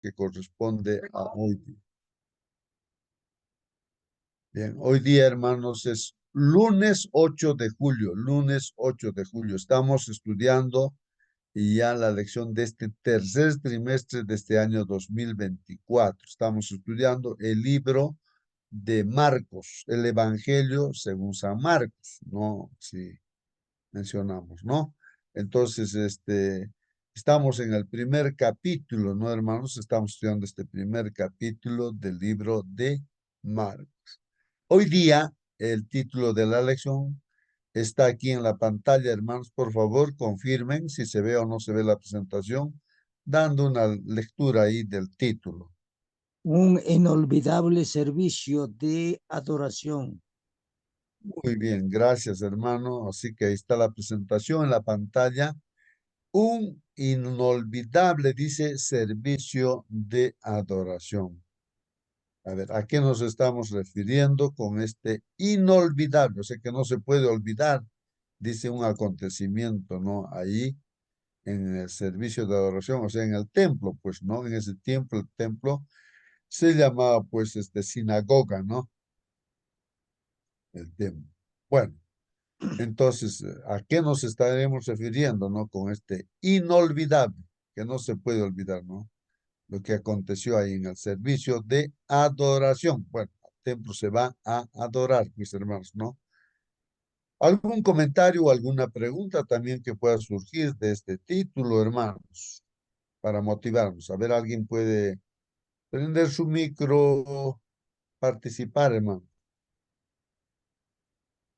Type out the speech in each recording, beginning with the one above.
que corresponde a hoy día. Bien, hoy día, hermanos, es lunes 8 de julio, lunes 8 de julio. Estamos estudiando y ya la lección de este tercer trimestre de este año 2024. Estamos estudiando el libro de Marcos, el Evangelio según San Marcos, ¿no? Si mencionamos, ¿no? Entonces, estamos en el primer capítulo, ¿no, hermanos? Estamos estudiando este primer capítulo del libro de Marcos. Hoy día, el título de la lección está aquí en la pantalla, hermanos. Por favor, confirmen si se ve o no se ve la presentación, dando una lectura ahí del título. Un inolvidable servicio de adoración. Muy bien, gracias, hermano. Así que ahí está la presentación en la pantalla. Un inolvidable, dice, servicio de adoración. A ver, ¿a qué nos estamos refiriendo con este inolvidable? O sea, que no se puede olvidar, dice un acontecimiento, ¿no? Ahí en el servicio de adoración, o sea, en el templo, pues, ¿no? En ese tiempo, el templo se llamaba, pues, sinagoga, ¿no? El templo. Bueno, entonces, ¿a qué nos estaremos refiriendo, no? Con este inolvidable, que no se puede olvidar, ¿no? Lo que aconteció ahí en el servicio de adoración. Bueno, al templo se va a adorar, mis hermanos, ¿no? ¿Algún comentario o alguna pregunta también que pueda surgir de este título, hermanos, para motivarnos? A ver, alguien puede prender su micro, participar, hermano.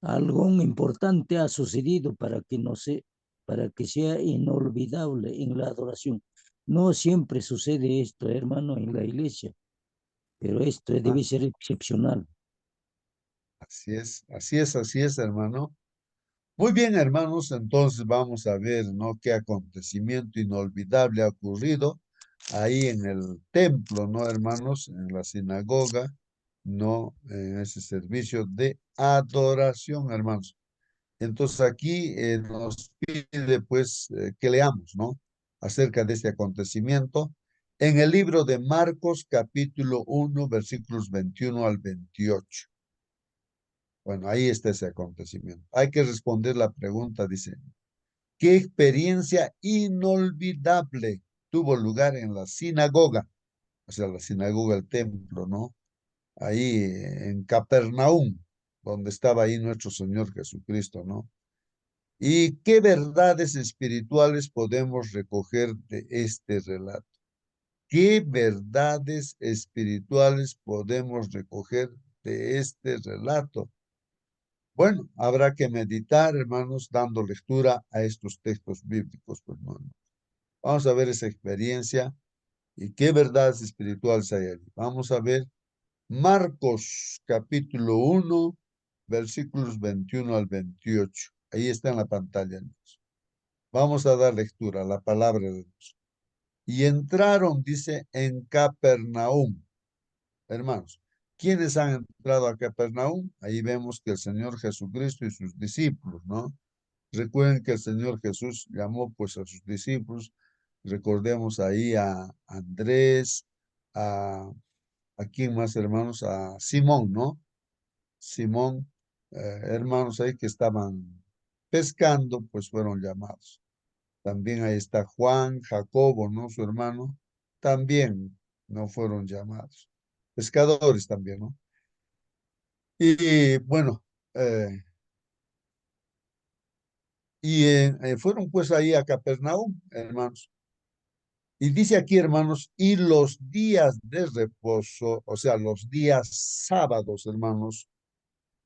Algo importante ha sucedido para que sea inolvidable en la adoración. No siempre sucede esto, hermano, en la iglesia, pero esto Ah, debe ser excepcional. así es, así es, así es, hermano. Muy bien, hermanos, entonces vamos a ver, ¿no? Qué acontecimiento inolvidable ha ocurrido ahí en el templo, ¿no, hermanos? En la sinagoga, ¿no? En ese servicio de adoración, hermanos. Entonces aquí nos pide, pues, que leamos, ¿no? Acerca de este acontecimiento en el libro de Marcos, capítulo 1, versículos 21 al 28. Bueno, ahí está ese acontecimiento. Hay que responder la pregunta, dice, ¿qué experiencia inolvidable tuvo lugar en la sinagoga? O sea, la sinagoga, el templo, ¿no? Ahí en Capernaum, donde estaba ahí nuestro Señor Jesucristo, ¿no? ¿Y qué verdades espirituales podemos recoger de este relato? ¿Qué verdades espirituales podemos recoger de este relato? Bueno, habrá que meditar, hermanos, dando lectura a estos textos bíblicos, pues, hermanos. Vamos a ver esa experiencia y qué verdades espirituales hay allí. Vamos a ver Marcos capítulo 1, versículos 21 al 28. Ahí está en la pantalla, hermanos. Vamos a dar lectura a la palabra de Dios. Y entraron, dice, en Capernaum. Hermanos, ¿quiénes han entrado a Capernaum? Ahí vemos que el Señor Jesucristo y sus discípulos, ¿no? Recuerden que el Señor Jesús llamó pues a sus discípulos. Recordemos ahí a Andrés, a quién más, hermanos, a Simón, ¿no? Simón, hermanos ahí que estaban pescando, pues fueron llamados. También ahí está Juan, Jacobo, ¿no? Su hermano, también no fueron llamados. Pescadores también, ¿no? Y bueno, eh, fueron pues ahí a Capernaum, hermanos. Y dice aquí, hermanos, y los días de reposo, o sea, los días sábados, hermanos,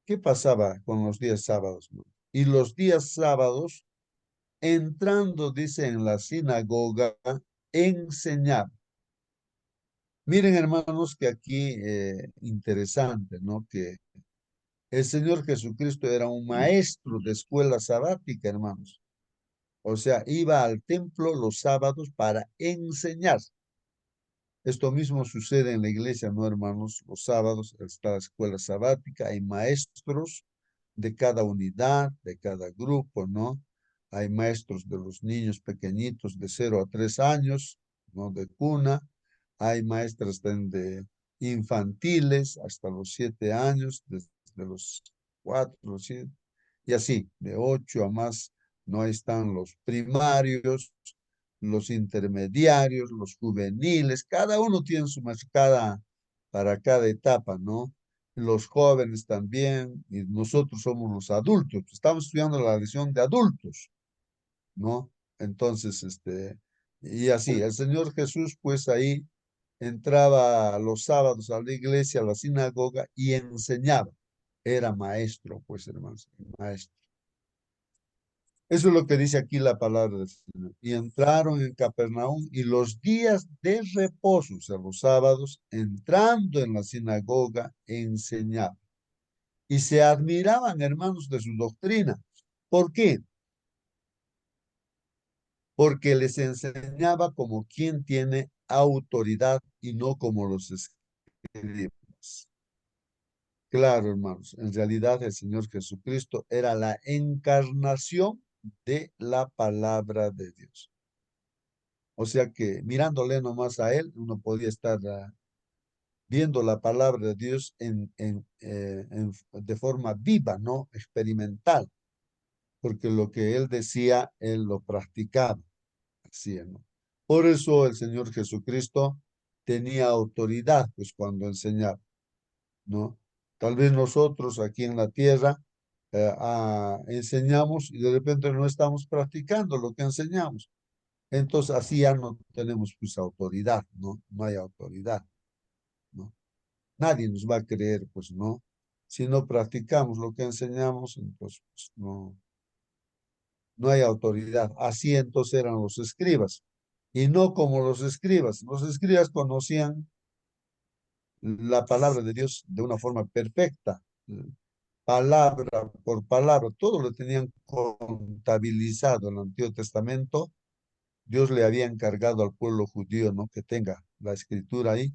¿qué pasaba con los días sábados, no? Y los días sábados, entrando, dice, en la sinagoga, enseñaba. Miren, hermanos, que aquí interesante, ¿no? Que el Señor Jesucristo era un maestro de escuela sabática, hermanos. O sea, iba al templo los sábados para enseñar. Esto mismo sucede en la iglesia, ¿no, hermanos? Los sábados está la escuela sabática, hay maestros de cada unidad, de cada grupo, ¿no? Hay maestros de los niños pequeñitos de 0 a 3 años, ¿no? De cuna. hay maestras de infantiles hasta los 7 años, desde los 4, los 7, y así, de 8 a más, no están los primarios, los intermediarios, los juveniles, cada uno tiene su cada, para cada etapa, ¿no? Los jóvenes también, y nosotros somos los adultos, estamos estudiando la lección de adultos, ¿no? Entonces, y así, el Señor Jesús, pues ahí entraba los sábados a la iglesia, a la sinagoga y enseñaba. Era maestro, pues, hermanos, maestro. Eso es lo que dice aquí la palabra del Señor. Y entraron en Capernaum y los días de reposo, o sea, los sábados, entrando en la sinagoga, enseñaba. Y se admiraban, hermanos, de su doctrina. ¿Por qué? Porque les enseñaba como quien tiene autoridad y no como los escribas. Claro, hermanos, en realidad el Señor Jesucristo era la encarnación de la palabra de Dios. O sea que mirándole nomás a él, uno podía estar viendo la palabra de Dios de forma viva, ¿no? Experimental, porque lo que él decía, él lo practicaba. Así, ¿no? Por eso el Señor Jesucristo tenía autoridad, pues cuando enseñaba, ¿no? Tal vez nosotros aquí en la tierra enseñamos y de repente no estamos practicando lo que enseñamos. Entonces así ya no tenemos pues autoridad, ¿no? No hay autoridad, ¿no? Nadie nos va a creer, pues, ¿no? Si no practicamos lo que enseñamos, entonces pues, no hay autoridad. Así entonces eran los escribas. Y no como los escribas. Los escribas conocían la palabra de Dios de una forma perfecta, palabra por palabra, todo lo tenían contabilizado en el Antiguo Testamento. Dios le había encargado al pueblo judío, ¿no? Que tenga la escritura ahí,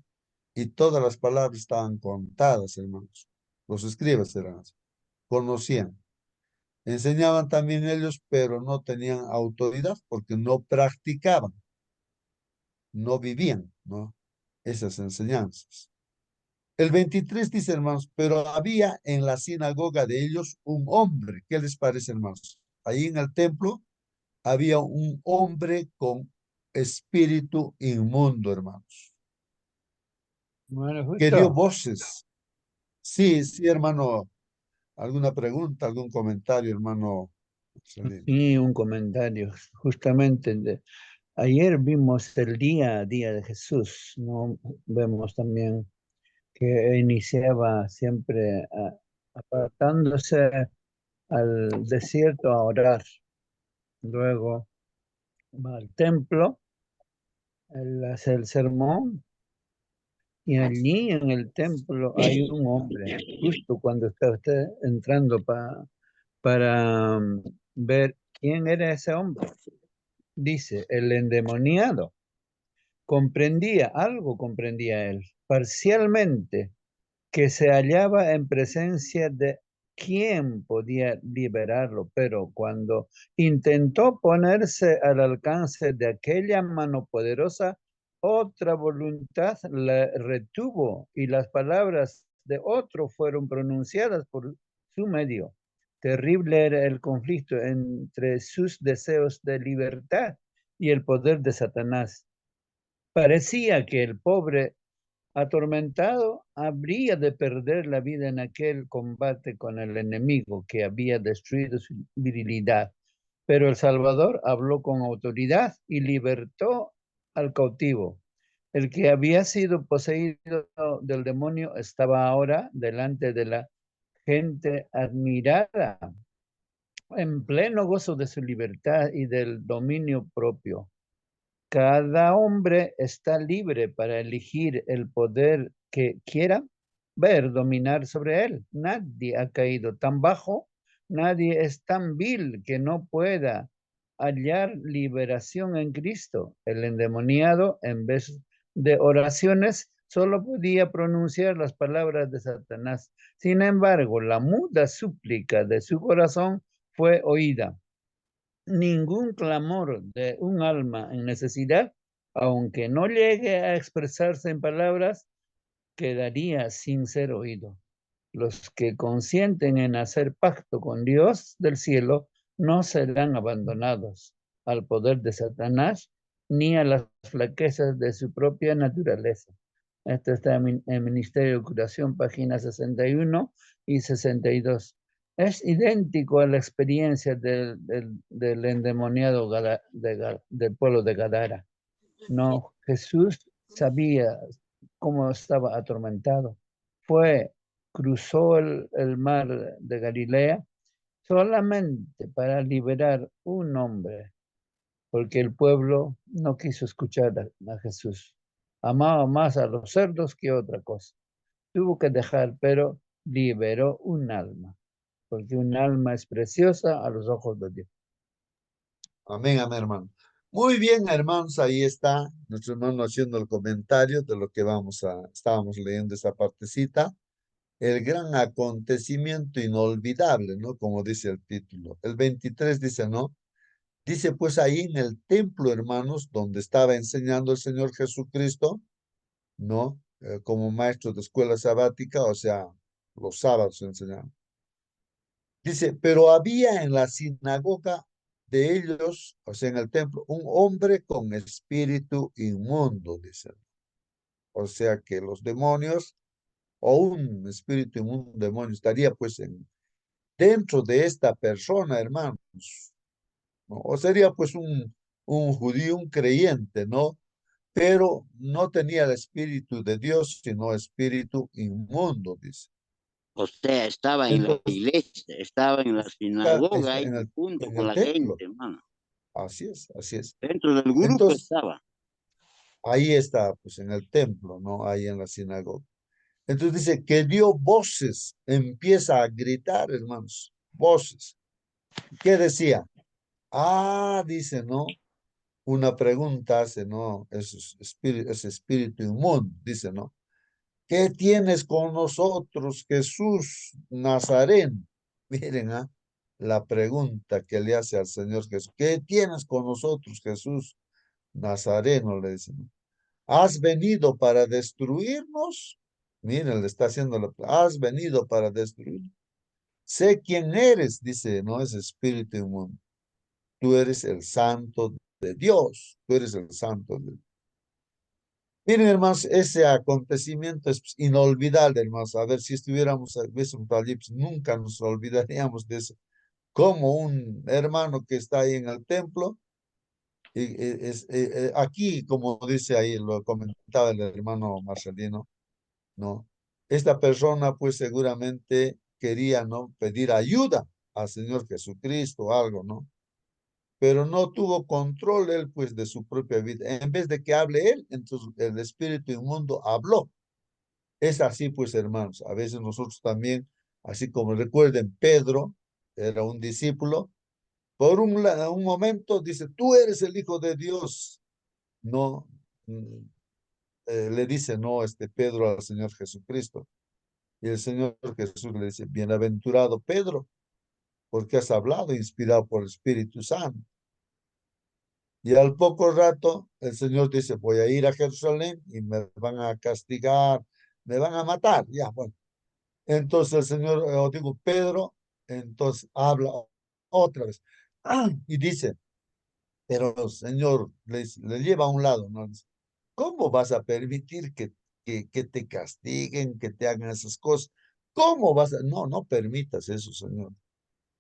y todas las palabras estaban contadas, hermanos. Los escribas eran así, conocían. Enseñaban también ellos, pero no tenían autoridad porque no practicaban, no vivían, ¿no? Esas enseñanzas. El 23 dice, hermanos, pero había en la sinagoga de ellos un hombre. ¿Qué les parece, hermanos? Ahí en el templo había un hombre con espíritu inmundo, hermanos, Bueno, que dio justo, voces. Sí, sí, hermano. ¿Alguna pregunta, algún comentario, hermano? Excelente. sí, un comentario. Justamente ayer vimos el día a día de Jesús, ¿no? Vemos también que iniciaba siempre apartándose al desierto a orar. Luego va al templo, él hace el sermón y allí en el templo hay un hombre, justo cuando está usted entrando para ver quién era ese hombre. Dice, el endemoniado. Comprendía él, parcialmente, que se hallaba en presencia de quien podía liberarlo, pero cuando intentó ponerse al alcance de aquella mano poderosa, otra voluntad la retuvo y las palabras de otro fueron pronunciadas por su medio. Terrible era el conflicto entre sus deseos de libertad y el poder de Satanás. Parecía que el pobre atormentado habría de perder la vida en aquel combate con el enemigo que había destruido su virilidad. Pero el Salvador habló con autoridad y libertó al cautivo. El que había sido poseído del demonio estaba ahora delante de la gente admirada, en pleno gozo de su libertad y del dominio propio. Cada hombre está libre para elegir el poder que quiera ver dominar sobre él. Nadie ha caído tan bajo, nadie es tan vil que no pueda hallar liberación en Cristo. El endemoniado, en vez de oraciones, solo podía pronunciar las palabras de Satanás. Sin embargo, la muda súplica de su corazón fue oída. Ningún clamor de un alma en necesidad aunque no llegue a expresarse en palabras, quedaría sin ser oído. Los que consienten en hacer pacto con Dios del cielo no serán abandonados al poder de Satanás ni a las flaquezas de su propia naturaleza. Esto está en Ministerio de Curación, páginas 61 y 62. Es idéntico a la experiencia del endemoniado del pueblo de Gadara. No, Jesús sabía cómo estaba atormentado. Cruzó el mar de Galilea solamente para liberar un hombre, porque el pueblo no quiso escuchar a Jesús. Amaba más a los cerdos que otra cosa. Tuvo que dejar, pero liberó un alma, porque un alma es preciosa a los ojos de Dios. Amén, amén, hermano. Muy bien, hermanos, ahí está nuestro hermano haciendo el comentario de lo que estábamos leyendo esa partecita. El gran acontecimiento inolvidable, ¿no? Como dice el título. El 23 dice, ¿no? Dice, pues ahí en el templo, hermanos, donde estaba enseñando el Señor Jesucristo, ¿no? Como maestro de escuela sabática, o sea, los sábados enseñaba. Dice, pero había en la sinagoga de ellos, o sea, en el templo, un hombre con espíritu inmundo, dice. O sea que los demonios, o un espíritu inmundo, un demonio, estaría pues dentro de esta persona, hermanos, ¿no? O sería pues un judío, un creyente, ¿no? Pero no tenía el espíritu de Dios, sino espíritu inmundo, dice. O sea, estaba en la Entonces, iglesia, estaba en la sinagoga está ahí junto en con el la templo. gente, hermano. Así es, así es. Dentro del grupo Entonces, estaba. ahí está, pues en el templo, ¿no? Ahí en la sinagoga. Entonces dice que dio voces, empieza a gritar, hermanos, voces. ¿Qué decía? Ah, dice, ¿no? Una pregunta hace, ¿no? Ese espíritu inmundo, dice, ¿no? ¿Qué tienes con nosotros, Jesús Nazareno? Miren, ¿ah? La pregunta que le hace al Señor Jesús. ¿Qué tienes con nosotros, Jesús Nazareno? Le dice, ¿no? ¿Has venido para destruirnos? Miren, le está haciendo ¿has venido para destruirnos? Sé quién eres, dice, no es espíritu inmundo. Tú eres el santo de Dios. Tú eres el santo de Dios. Miren, hermanos, ese acontecimiento es inolvidable, hermanos. A ver, si estuviésemos allí, pues nunca nos olvidaríamos de eso. Como un hermano que está ahí en el templo, aquí, como dice ahí, lo comentaba el hermano Marcelino, ¿no? Esta persona, pues seguramente quería, ¿no? Pedir ayuda al Señor Jesucristo o algo, ¿no? Pero no tuvo control él, pues, de su propia vida. En vez de que hable él, entonces el espíritu inmundo habló. Es así, pues, hermanos. A veces nosotros también, así como recuerden, Pedro era un discípulo. Por un momento dice, tú eres el Hijo de Dios. No, le dice no, Pedro al Señor Jesucristo. Y el Señor Jesús le dice, bienaventurado Pedro, porque has hablado inspirado por el Espíritu Santo. Y al poco rato el Señor dice, voy a ir a Jerusalén y me van a castigar, me van a matar. Ya, bueno. Entonces el Señor, digo, Pedro, entonces habla otra vez. Y dice, pero Señor, le lleva a un lado, ¿no? Dice, ¿cómo vas a permitir que te castiguen, que te hagan esas cosas? ¿Cómo vas a? No, no permitas eso, Señor.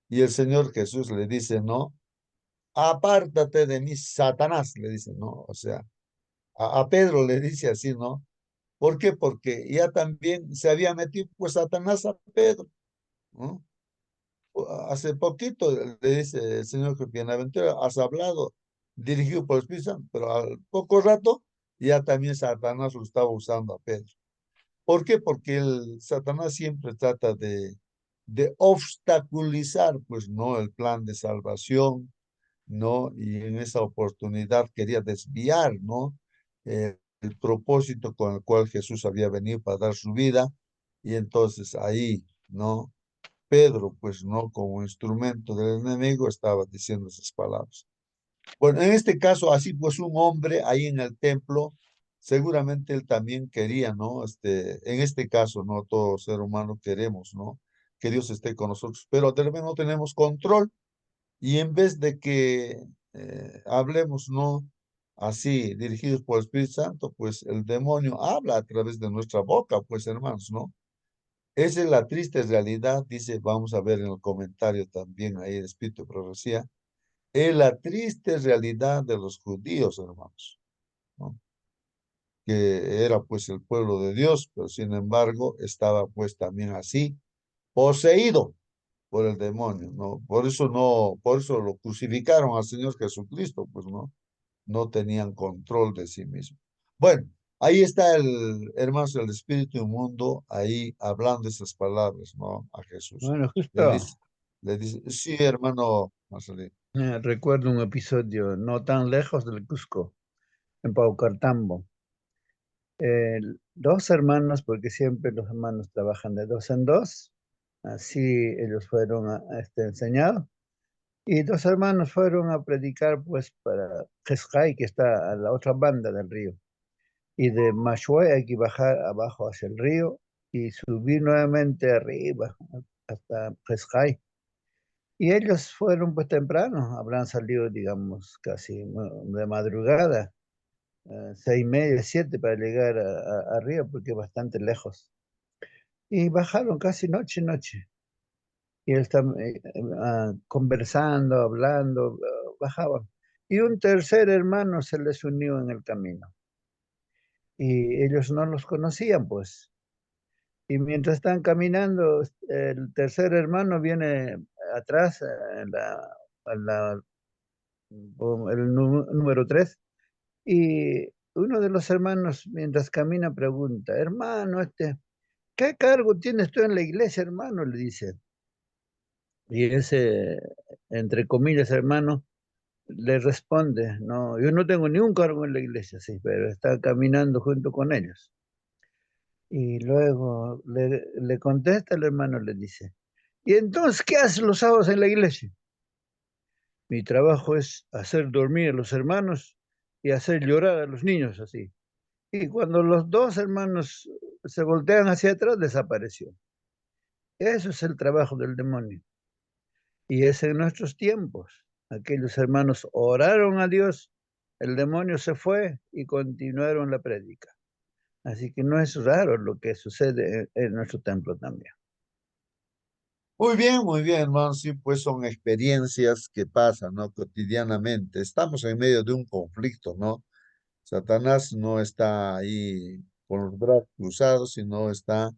Y el Señor Jesús le dice, no, apártate de mí, Satanás, le dice, no, o sea, a Pedro le dice así, ¿no? ¿Por qué? Porque ya también se había metido pues Satanás a Pedro, ¿no? Hace poquito le dice el Señor que bienaventurado, has hablado dirigido por el Espíritu Santo, pero al poco rato ya también Satanás lo estaba usando a Pedro. ¿Por qué? Porque Satanás siempre trata de obstaculizar, pues, ¿no? El plan de salvación, ¿no? Y en esa oportunidad quería desviar, ¿no? El propósito con el cual Jesús había venido para dar su vida. Y entonces ahí, ¿no? Pedro, pues no como instrumento del enemigo, estaba diciendo esas palabras. Bueno, en este caso, así pues un hombre ahí en el templo, seguramente él también quería, ¿no? En este caso, ¿no? Todo ser humano queremos, ¿no? Que Dios esté con nosotros, pero de repente no tenemos control y en vez de que hablemos, ¿no? Así, dirigidos por el Espíritu Santo, pues el demonio habla a través de nuestra boca, pues hermanos, ¿no? Esa es la triste realidad, dice, vamos a ver en el comentario también ahí el Espíritu de Profecía, es la triste realidad de los judíos, hermanos, ¿no? Que era pues el pueblo de Dios, pero sin embargo estaba pues también así, poseído por el demonio, ¿no? Por eso lo crucificaron al Señor Jesucristo, pues no, no tenían control de sí mismo. Bueno, ahí está el, hermanos, el espíritu inmundo, ahí hablando esas palabras, ¿no? A Jesús. Bueno, Le justo dice, le dice, sí, hermano Marcelino. recuerdo un episodio no tan lejos del Cusco, en Paucartambo. Dos hermanos, porque siempre los hermanos trabajan de dos en dos, así ellos fueron enseñados, y dos hermanos fueron a predicar pues para Jescay, que está a la otra banda del río, y de Mashuay hay que bajar abajo hacia el río y subir nuevamente arriba hasta Jescay. Y ellos fueron pues temprano, habrán salido digamos casi de madrugada, 6:30, 7 para llegar arriba porque es bastante lejos. Y bajaron casi noche. Y él está conversando, hablando, bajaban. Y un tercer hermano se les unió en el camino. Y ellos no los conocían, pues. Y mientras están caminando, el tercer hermano viene atrás, en el número 3. Y uno de los hermanos, mientras camina, pregunta, hermano, ¿qué cargo tienes tú en la iglesia, hermano? Le dice. Y ese, entre comillas, hermano, le responde, no, yo no tengo ningún cargo en la iglesia, sí, pero está caminando junto con ellos. Y luego le contesta el hermano, le dice, ¿y entonces qué haces los sábados en la iglesia? Mi trabajo es hacer dormir a los hermanos y hacer llorar a los niños así. Y cuando los dos hermanos se voltean hacia atrás, desapareció. Eso es el trabajo del demonio. Y es en nuestros tiempos. Aquellos hermanos oraron a Dios, el demonio se fue y continuaron la prédica. Así que no es raro lo que sucede en nuestro templo también. Muy bien, hermano, sí, pues son experiencias que pasan, ¿no? Cotidianamente. Estamos en medio de un conflicto, ¿no? Satanás no está ahí con los brazos cruzados, sino está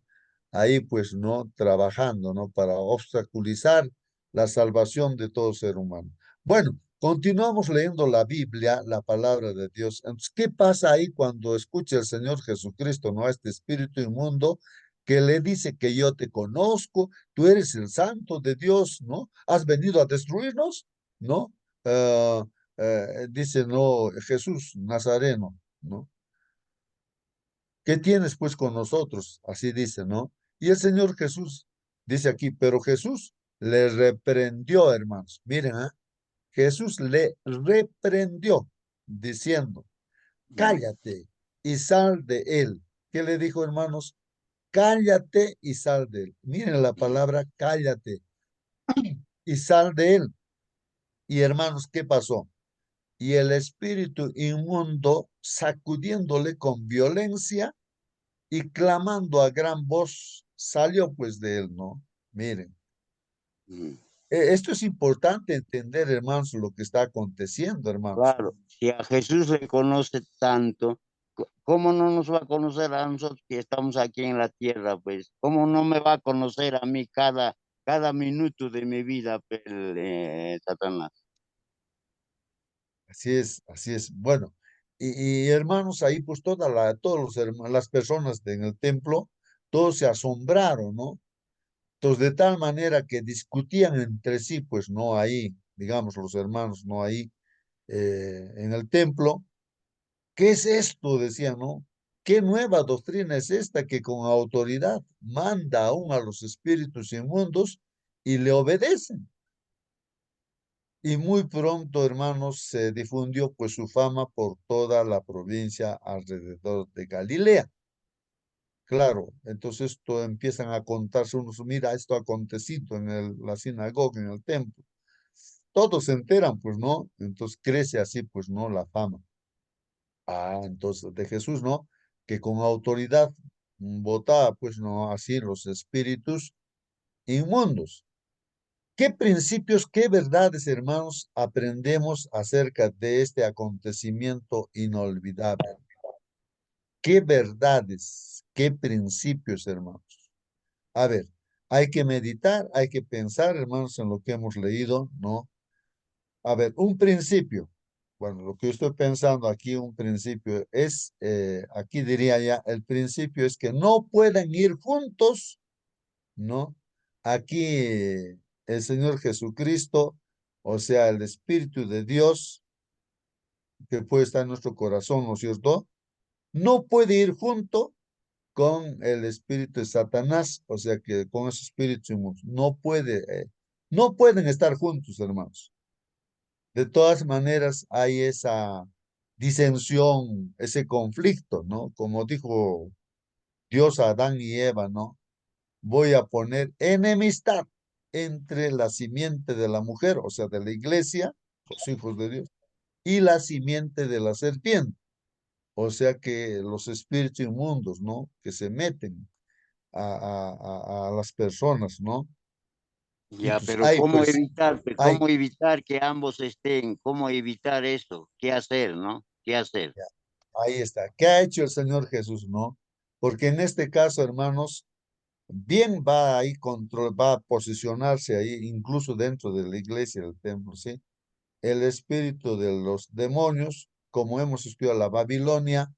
ahí, pues, ¿no? Trabajando, ¿no? Para obstaculizar la salvación de todo ser humano. Bueno, continuamos leyendo la Biblia, la palabra de Dios. Entonces, ¿qué pasa ahí cuando escucha el Señor Jesucristo, ¿no? A este espíritu inmundo que le dice que yo te conozco, tú eres el santo de Dios, ¿no? ¿Has venido a destruirnos? ¿No? Ah, dice, no, Jesús Nazareno, ¿no? ¿Qué tienes pues con nosotros? Así dice, ¿no? Y el Señor Jesús dice aquí, pero Jesús le reprendió, hermanos. Miren, ¿ah? Jesús le reprendió diciendo, cállate y sal de él. ¿Qué le dijo, hermanos? Cállate y sal de él. Miren la palabra cállate y sal de él. Y hermanos, ¿qué pasó? Y el espíritu inmundo, sacudiéndole con violencia y clamando a gran voz, salió pues de él, ¿no? Miren, Mm. esto es importante entender, hermanos, lo que está aconteciendo, hermanos. Claro, si a Jesús le conoce tanto, ¿cómo no nos va a conocer a nosotros que estamos aquí en la tierra? Pues, ¿cómo no me va a conocer a mí cada minuto de mi vida, pues, Satanás? Así es, así es. Bueno, hermanos, ahí pues todos los las personas en el templo, todos se asombraron, ¿no? Entonces, de tal manera que discutían entre sí, pues no ahí, digamos, los hermanos, no ahí en el templo. ¿Qué es esto? Decían, ¿no? ¿Qué nueva doctrina es esta que con autoridad manda aún a los espíritus inmundos y le obedecen? Y muy pronto, hermanos, se difundió pues su fama por toda la provincia alrededor de Galilea. Claro, entonces esto empiezan a contarse unos, mira, esto ha acontecido en la sinagoga, en el templo. Todos se enteran, pues, ¿no? Entonces crece así, pues, ¿no? La fama. Entonces de Jesús, ¿no? Que con autoridad botaba, pues, ¿no? Así los espíritus inmundos. ¿Qué principios, qué verdades, hermanos, aprendemos acerca de este acontecimiento inolvidable? ¿Qué verdades, qué principios, hermanos? A ver, hay que meditar, hay que pensar, hermanos, en lo que hemos leído, ¿no? A ver, un principio. Bueno, lo que yo estoy pensando aquí, un principio es, aquí diría ya, el principio es que no pueden ir juntos, ¿no? Aquí el Señor Jesucristo, o sea, el Espíritu de Dios, que puede estar en nuestro corazón, ¿no es cierto? No puede ir junto con el espíritu de Satanás, o sea que con esos espíritus inmundos. No puede, no pueden estar juntos, hermanos. De todas maneras, hay esa disensión, ese conflicto, ¿no? Como dijo Dios a Adán y Eva, ¿no? Voy a poner enemistad entre la simiente de la mujer, o sea, de la iglesia, los hijos de Dios, y la simiente de la serpiente, o sea que los espíritus inmundos, ¿no? Que se meten a las personas, ¿no? Ya, Entonces, pero hay, cómo evitar que ambos estén? ¿Cómo evitar eso? ¿Qué hacer, no? ¿Qué hacer? ya, ahí está. ¿Qué ha hecho el Señor Jesús, no? Porque en este caso, hermanos, bien va ahí control, va a posicionarse ahí, incluso dentro de la iglesia, del templo, ¿sí? El espíritu de los demonios, como hemos estudiado la Babilonia,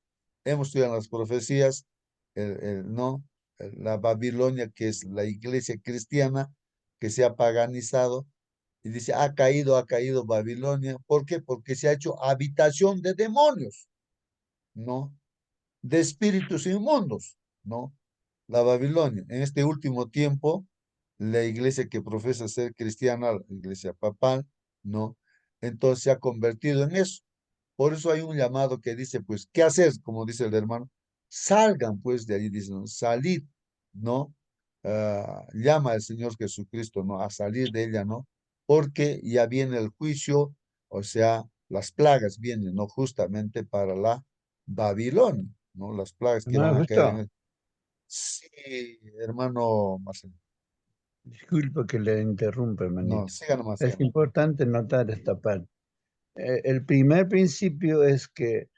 hemos estudiado las profecías, ¿no? La Babilonia, que es la iglesia cristiana, que se ha paganizado, y dice, ha caído Babilonia. ¿Por qué? Porque se ha hecho habitación de demonios, ¿no? De espíritus inmundos, ¿no? La Babilonia. En este último tiempo, la iglesia que profesa ser cristiana, la iglesia papal, ¿no? Entonces se ha convertido en eso. Por eso hay un llamado que dice, pues, ¿qué hacer? Como dice el hermano, salgan pues de ahí, dicen, salid, ¿no? Llama al Señor Jesucristo, ¿no? A salir de ella, ¿no? Porque ya viene el juicio, o sea, las plagas vienen, ¿no? Justamente para la Babilonia, ¿no? Las plagas que van Hermano a caer Justo, en... Sí, hermano Marcelo. disculpa que le interrumpa, No, hermanito. siga nomás, siga Es nomás. importante notar esta parte. El primer principio es que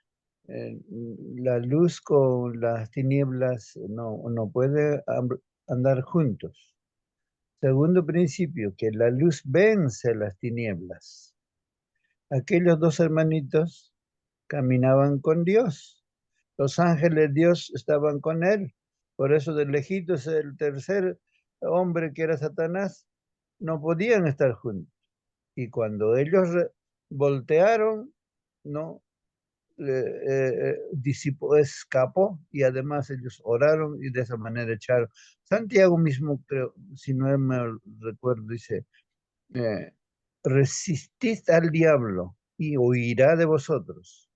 la luz con las tinieblas no puede andar juntos. Segundo principio, que la luz vence las tinieblas. Aquellos dos hermanitos caminaban con Dios. Los ángeles de Dios estaban con él. Por eso de lejitos el tercer hombre que era Satanás no podían estar juntos. Y cuando ellos voltearon, no escapó y además ellos oraron y de esa manera echaron. Santiago mismo, creo, si no me recuerdo, dice, eh, resistid al diablo y huirá de vosotros.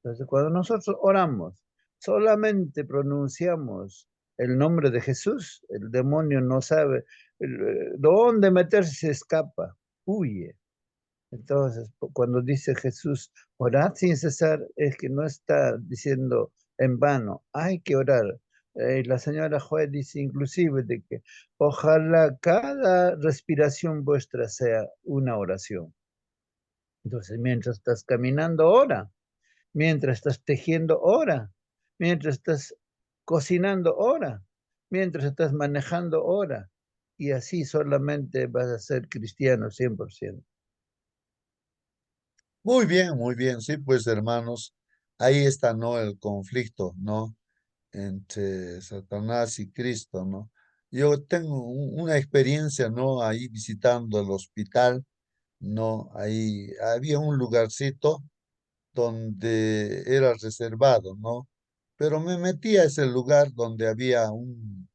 Entonces, cuando nosotros oramos, solamente pronunciamos el nombre de Jesús, el demonio no sabe dónde meterse, se escapa, huye. Entonces, cuando dice Jesús, orad sin cesar, es que no está diciendo en vano, hay que orar. La señora Juez dice inclusive de que ojalá cada respiración vuestra sea una oración. Entonces, mientras estás caminando, ora. Mientras estás tejiendo, ora. Mientras estás cocinando, ora. Mientras estás manejando, ora. Y así solamente vas a ser cristiano 100%. Muy bien, sí, pues hermanos, ahí está, ¿no? El conflicto, ¿no? Entre Satanás y Cristo, ¿no? Yo tengo una experiencia, ¿no? Ahí visitando el hospital, ¿no? Ahí había un lugarcito donde era reservado, ¿no? Pero me metí a ese lugar donde había un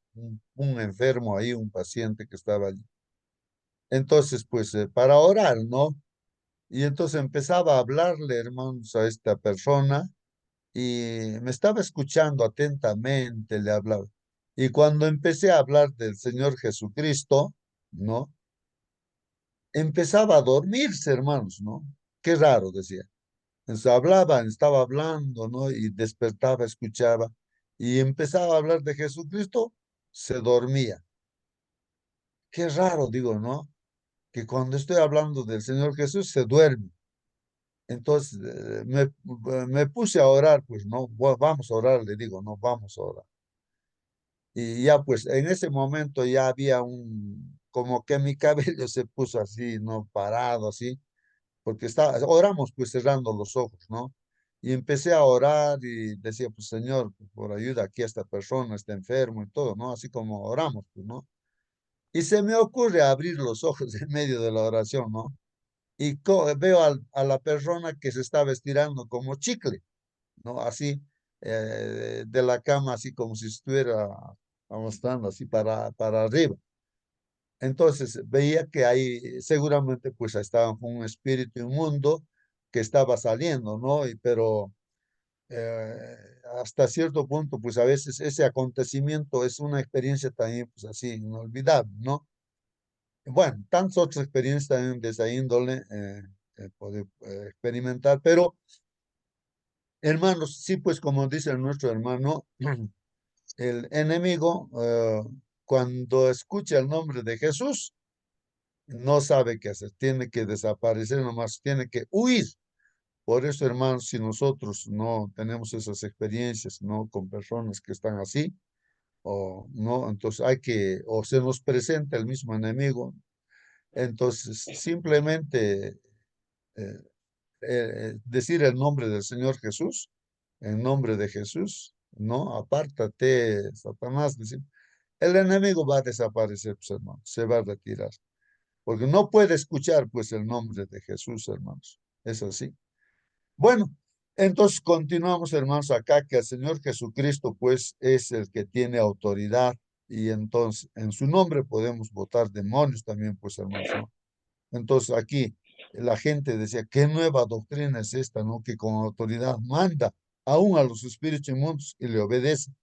enfermo ahí, un paciente que estaba allí. Entonces, pues, para orar, ¿no? Y entonces empezaba a hablarle, hermanos, a esta persona y me estaba escuchando atentamente, le hablaba. Y cuando empecé a hablar del Señor Jesucristo, ¿no? Empezaba a dormirse, hermanos, ¿no? Qué raro, decía. Entonces hablaban, estaba hablando, ¿no? Y despertaba, escuchaba. Y empezaba a hablar de Jesucristo, se dormía. Qué raro, digo, ¿no? Que cuando estoy hablando del Señor Jesús, se duerme. Entonces me puse a orar, pues, ¿no? Vamos a orar, le digo, no, vamos a orar. Y ya, pues, en ese momento ya había como que mi cabello se puso así, ¿no? Parado, así porque oramos pues cerrando los ojos, ¿no? Y empecé a orar y decía, pues Señor, por ayuda aquí a esta persona, está enfermo y todo, ¿no? Así como oramos, pues, ¿no? Y se me ocurre abrir los ojos en medio de la oración, ¿no? Y veo a la persona que se estaba estirando como chicle, ¿no? Así, de la cama, así como si estuviera mostrando así para arriba. Entonces veía que ahí seguramente pues estaba un espíritu inmundo que estaba saliendo, ¿no? Pero hasta cierto punto pues a veces ese acontecimiento es una experiencia también pues así inolvidable, ¿no? Bueno, tantas otras experiencias también de esa índole poder experimentar, pero hermanos, sí pues como dice nuestro hermano, el enemigo cuando escucha el nombre de Jesús, no sabe qué hacer, tiene que desaparecer nomás, tiene que huir. Por eso, hermanos, si nosotros no tenemos esas experiencias, ¿no? Con personas que están así, o no, entonces hay que, o se nos presenta el mismo enemigo, entonces simplemente eh, decir el nombre del Señor Jesús, en nombre de Jesús, ¿no? Apártate, Satanás, decir, el enemigo va a desaparecer, pues, hermano, se va a retirar. Porque no puede escuchar pues el nombre de Jesús, hermanos. Es así. Bueno, entonces continuamos, hermanos, acá que el Señor Jesucristo pues es el que tiene autoridad y entonces en su nombre podemos votar demonios también, pues, hermanos, ¿no? Entonces aquí la gente decía, ¿qué nueva doctrina es esta, no? Que con autoridad manda aún a los espíritus inmundos y le obedece.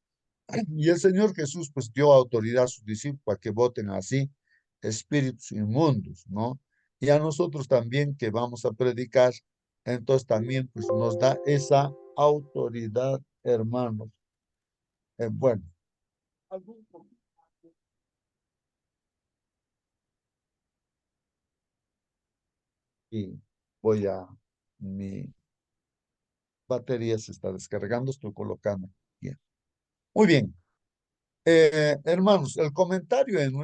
Y el Señor Jesús pues dio autoridad a sus discípulos para que voten así espíritus inmundos, ¿no? Y a nosotros también que vamos a predicar, entonces también pues nos da esa autoridad, hermanos. Bueno, y mi batería se está descargando, estoy colocando. Bien. Muy bien. Hermanos, el comentario en me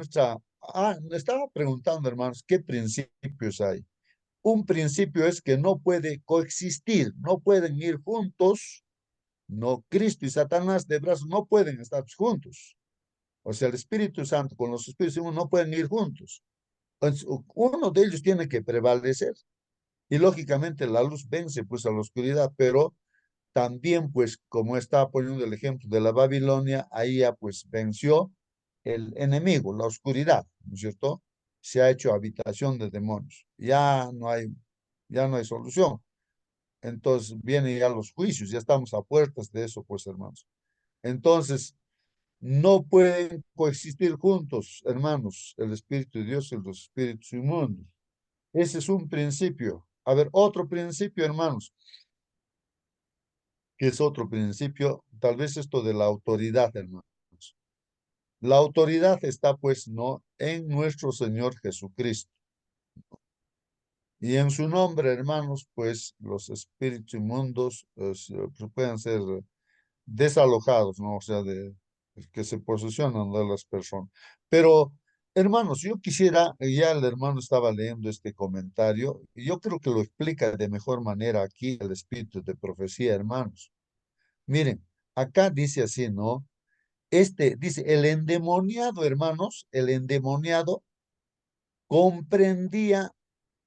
estaba preguntando, hermanos, ¿qué principios hay? Un principio es que no puede coexistir, no pueden ir juntos, no, Cristo y Satanás de brazos no pueden estar juntos. O sea, el Espíritu Santo con los Espíritus no pueden ir juntos. Entonces, uno de ellos tiene que prevalecer. Y lógicamente la luz vence pues a la oscuridad, pero también pues como está poniendo el ejemplo de la Babilonia, ahí ya pues venció el enemigo, la oscuridad, ¿no es cierto? Se ha hecho habitación de demonios. Ya no hay solución. Entonces vienen ya los juicios, ya estamos a puertas de eso, pues, hermanos. Entonces, no pueden coexistir juntos, hermanos, el Espíritu de Dios y los espíritus inmundos. Ese es un principio. A ver, otro principio, hermanos, que es otro principio, tal vez esto de la autoridad, hermanos. La autoridad está, pues, no en nuestro Señor Jesucristo. Y en su nombre, hermanos, pues, los espíritus inmundos pueden ser desalojados, ¿no? O sea, que se posesionan de las personas. Pero, hermanos, yo quisiera, ya el hermano estaba leyendo este comentario, y yo creo que lo explica de mejor manera aquí el espíritu de profecía, hermanos. Miren, acá dice así, ¿no? Dice, el endemoniado, hermanos, el endemoniado comprendía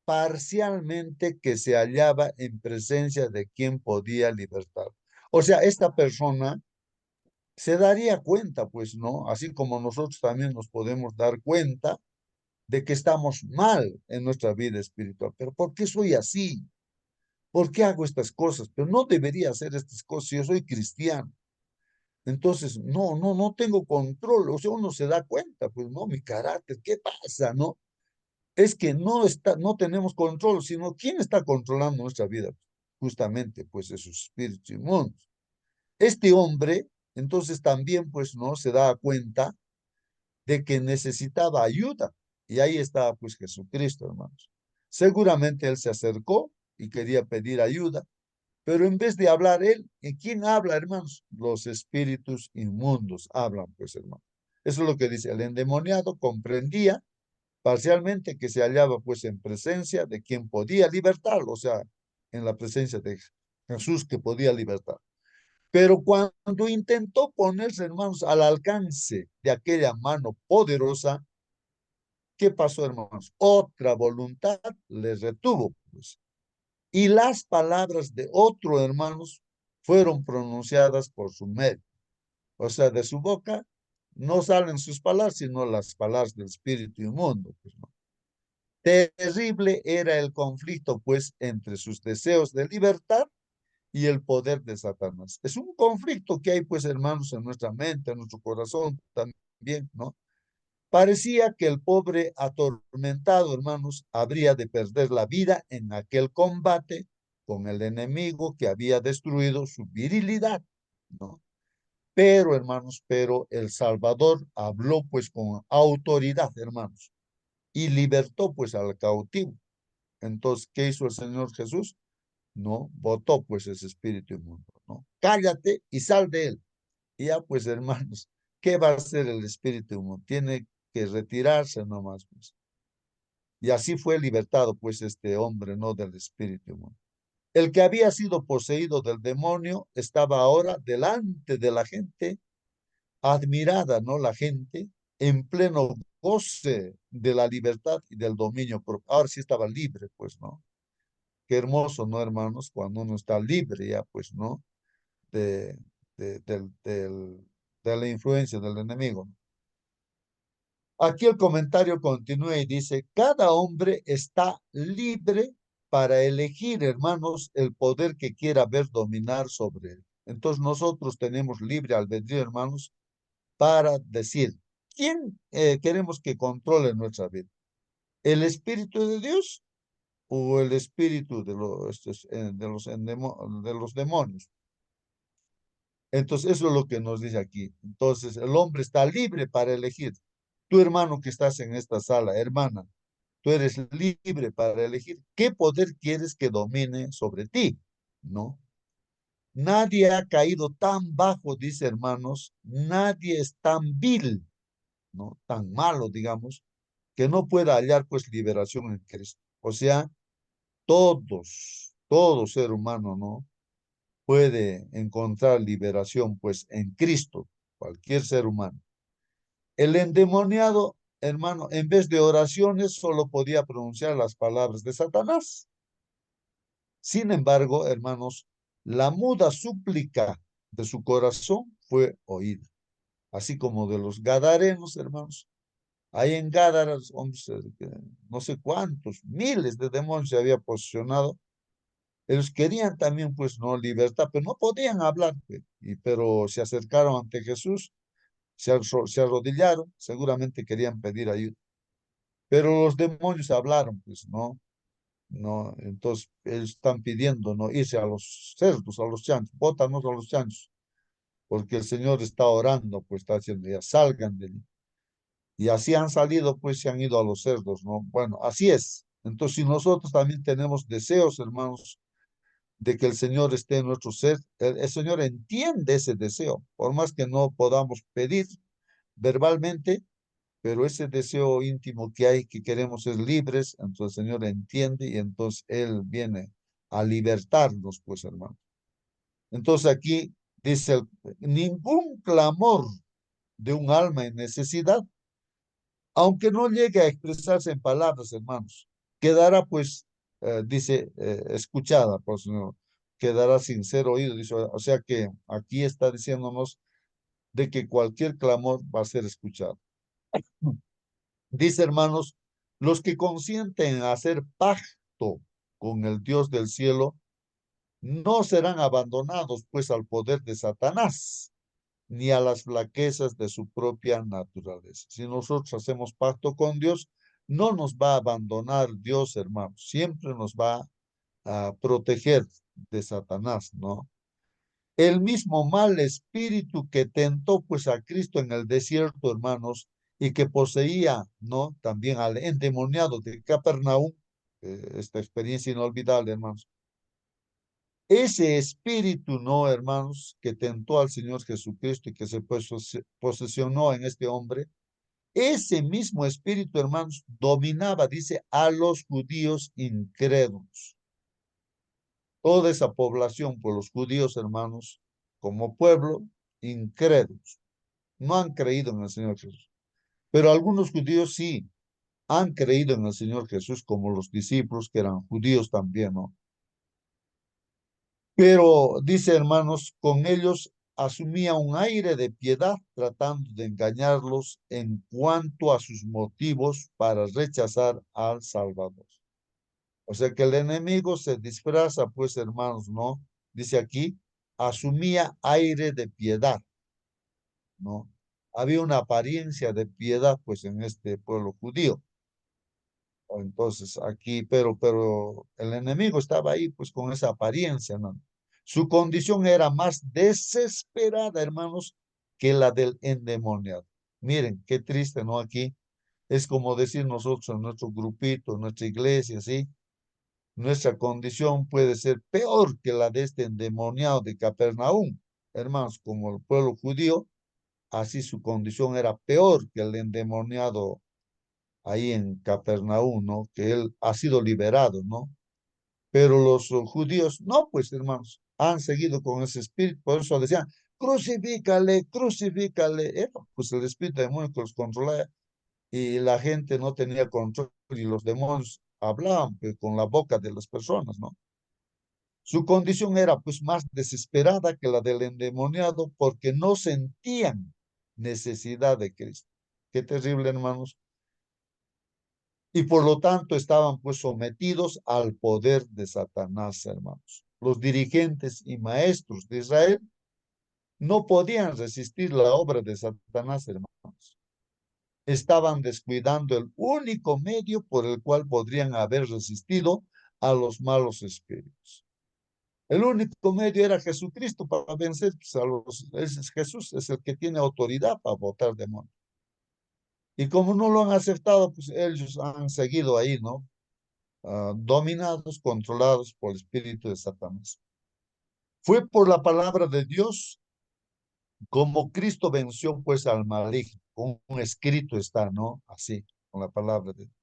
parcialmente que se hallaba en presencia de quien podía libertar. O sea, esta persona se daría cuenta, pues, ¿no? Así como nosotros también nos podemos dar cuenta de que estamos mal en nuestra vida espiritual. Pero ¿por qué soy así? ¿Por qué hago estas cosas? Pero no debería hacer estas cosas. Yo soy cristiano. Entonces, no tengo control. O sea, uno se da cuenta, pues, no, mi carácter, ¿qué pasa, no? Es que no tenemos control, sino ¿quién está controlando nuestra vida? Justamente, pues, esos espíritus inmundos. Este hombre, entonces también, pues, no se da cuenta de que necesitaba ayuda. Y ahí estaba, pues, Jesucristo, hermanos. Seguramente él se acercó y quería pedir ayuda, pero en vez de hablar él, ¿y quién habla, hermanos? Los espíritus inmundos hablan, pues, hermano. Eso es lo que dice. El endemoniado comprendía parcialmente que se hallaba, pues, en presencia de quien podía libertarlo, o sea, en la presencia de Jesús que podía libertar. Pero cuando intentó ponerse, hermanos, al alcance de aquella mano poderosa, ¿qué pasó, hermanos? Otra voluntad le retuvo, pues. Y las palabras de otro, hermanos, fueron pronunciadas por su medio. O sea, de su boca no salen sus palabras, sino las palabras del espíritu inmundo. Pues, ¿no? Terrible era el conflicto, pues, entre sus deseos de libertad y el poder de Satanás. Es un conflicto que hay, pues, hermanos, en nuestra mente, en nuestro corazón también, ¿no? Parecía que el pobre atormentado, hermanos, habría de perder la vida en aquel combate con el enemigo que había destruido su virilidad, ¿no? Pero, hermanos, pero el Salvador habló pues con autoridad, hermanos, y libertó pues al cautivo. Entonces, ¿qué hizo el Señor Jesús? No, botó pues ese espíritu inmundo, ¿no? Cállate y sal de él. Y ya pues, hermanos, ¿qué va a hacer el espíritu inmundo? Tiene que retirarse nomás, pues. Y así fue libertado, pues, este hombre, ¿no? Del espíritu inmundo. El que había sido poseído del demonio estaba ahora delante de la gente, admirada, ¿no? La gente en pleno goce de la libertad y del dominio propio. Ahora sí estaba libre, pues, ¿no? Qué hermoso, ¿no, hermanos? Cuando uno está libre ya, pues, ¿no? De, de, del, del, de la influencia del enemigo. Aquí el comentario continúa y dice, cada hombre está libre para elegir, hermanos, el poder que quiera ver dominar sobre él. Entonces nosotros tenemos libre albedrío, hermanos, para decir, ¿quién queremos que controle nuestra vida? ¿El Espíritu de Dios o el espíritu de los demonios? Entonces, eso es lo que nos dice aquí. Entonces, el hombre está libre para elegir. Tu hermano que estás en esta sala, hermana, tú eres libre para elegir qué poder quieres que domine sobre ti, ¿no? Nadie ha caído tan bajo, dice hermanos, nadie es tan vil, ¿no? Tan malo, digamos, que no pueda hallar pues liberación en Cristo. O sea, todo ser humano, ¿no? Puede encontrar liberación pues en Cristo, cualquier ser humano. El endemoniado, hermano, en vez de oraciones, solo podía pronunciar las palabras de Satanás. Sin embargo, hermanos, la muda súplica de su corazón fue oída, así como de los gadarenos, hermanos. Ahí en Gádaras, no sé cuántos, miles de demonios se había posicionado. Ellos querían también, pues, no libertad, pero no podían hablar, pues, pero se acercaron ante Jesús, se arrodillaron, seguramente querían pedir ayuda. Pero los demonios hablaron, pues, ¿no? No, entonces ellos están pidiendo, ¿no? Irse a los cerdos, a los chanchos, bótanos a los chanchos, porque el Señor está orando, pues está haciendo, ya salgan de allí. Y así han salido, pues se han ido a los cerdos, ¿no? Bueno, así es. Entonces, si nosotros también tenemos deseos, hermanos, de que el Señor esté en nuestro ser, el Señor entiende ese deseo, por más que no podamos pedir verbalmente, pero ese deseo íntimo que hay, que queremos ser libres, entonces el Señor entiende y entonces Él viene a libertarnos, pues hermano. Entonces aquí dice, ningún clamor de un alma en necesidad, aunque no llegue a expresarse en palabras, hermanos, quedará pues, dice, escuchada por el Señor, quedará sin ser oído, dice, o sea que aquí está diciéndonos de que cualquier clamor va a ser escuchado. Dice, hermanos, Los que consienten hacer pacto con el Dios del cielo no serán abandonados, pues, al poder de Satanás, ni a las flaquezas de su propia naturaleza. Si nosotros hacemos pacto con Dios, no nos va a abandonar Dios, hermanos. Siempre nos va a proteger de Satanás, ¿no? El mismo mal espíritu que tentó pues a Cristo en el desierto, hermanos, y que poseía, ¿no? También al endemoniado de Capernaum, esta experiencia inolvidable, hermanos. Ese espíritu, ¿no, hermanos? Que tentó al Señor Jesucristo y que se posesionó en este hombre, ese mismo espíritu, hermanos, dominaba, dice, a los judíos incrédulos. Toda esa población, por los judíos, hermanos, como pueblo, incrédulos, no han creído en el Señor Jesús. Pero algunos judíos sí han creído en el Señor Jesús, como los discípulos que eran judíos también, ¿no? Pero dice, hermanos, con ellos asumía un aire de piedad, tratando de engañarlos en cuanto a sus motivos para rechazar al Salvador. O sea que el enemigo se disfraza, pues, hermanos, ¿no? Dice aquí, asumía aire de piedad, ¿no? Había una apariencia de piedad, pues, en este pueblo judío. Entonces, aquí, pero el enemigo estaba ahí, pues, con esa apariencia, ¿no? Su condición era más desesperada, hermanos, que la del endemoniado. Miren, qué triste, ¿no? Aquí es como decir nosotros en nuestro grupito, en nuestra iglesia, ¿sí? Nuestra condición puede ser peor que la de este endemoniado de Capernaum. Hermanos, como el pueblo judío, así su condición era peor que el endemoniado ahí en Capernaum, ¿no? Que él ha sido liberado, ¿no? Pero los judíos, no, pues hermanos, han seguido con ese espíritu, por eso decían, crucifícale, crucifícale. Era pues el espíritu demonio que los controlaba y la gente no tenía control y los demonios hablaban pues, con la boca de las personas, ¿no? Su condición era pues más desesperada que la del endemoniado porque no sentían necesidad de Cristo. Qué terrible, hermanos. Y por lo tanto estaban pues sometidos al poder de Satanás, hermanos. Los dirigentes y maestros de Israel no podían resistir la obra de Satanás, hermanos. Estaban descuidando el único medio por el cual podrían haber resistido a los malos espíritus. El único medio era Jesucristo para vencer pues, a los... Jesús es el que tiene autoridad para botar demonios. Y como no lo han aceptado, pues ellos han seguido ahí, ¿no? Dominados, controlados por el espíritu de Satanás. Fue por la palabra de Dios como Cristo venció pues al maligno. Un escrito está, ¿no? Así, con la palabra de Dios.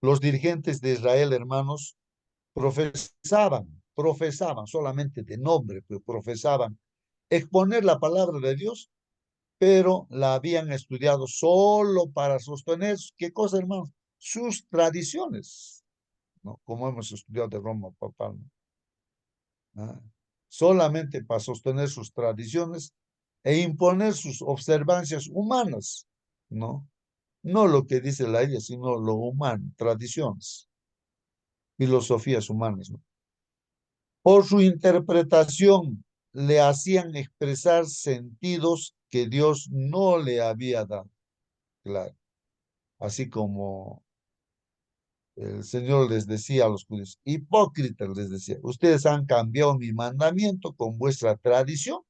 Los dirigentes de Israel, hermanos, profesaban solamente de nombre, pero profesaban exponer la palabra de Dios, pero la habían estudiado solo para sostener, ¿qué cosa, hermanos? Sus tradiciones, ¿no? Como hemos estudiado de Roma papal, ¿no? ¿Ah? Solamente para sostener sus tradiciones e imponer sus observancias humanas, ¿no? No lo que dice la Biblia, sino lo humano, tradiciones, filosofías humanas, ¿no? Por su interpretación le hacían expresar sentidos que Dios no le había dado, claro. Así como el Señor les decía a los judíos, hipócritas les decía, ustedes han cambiado mi mandamiento con vuestra tradición.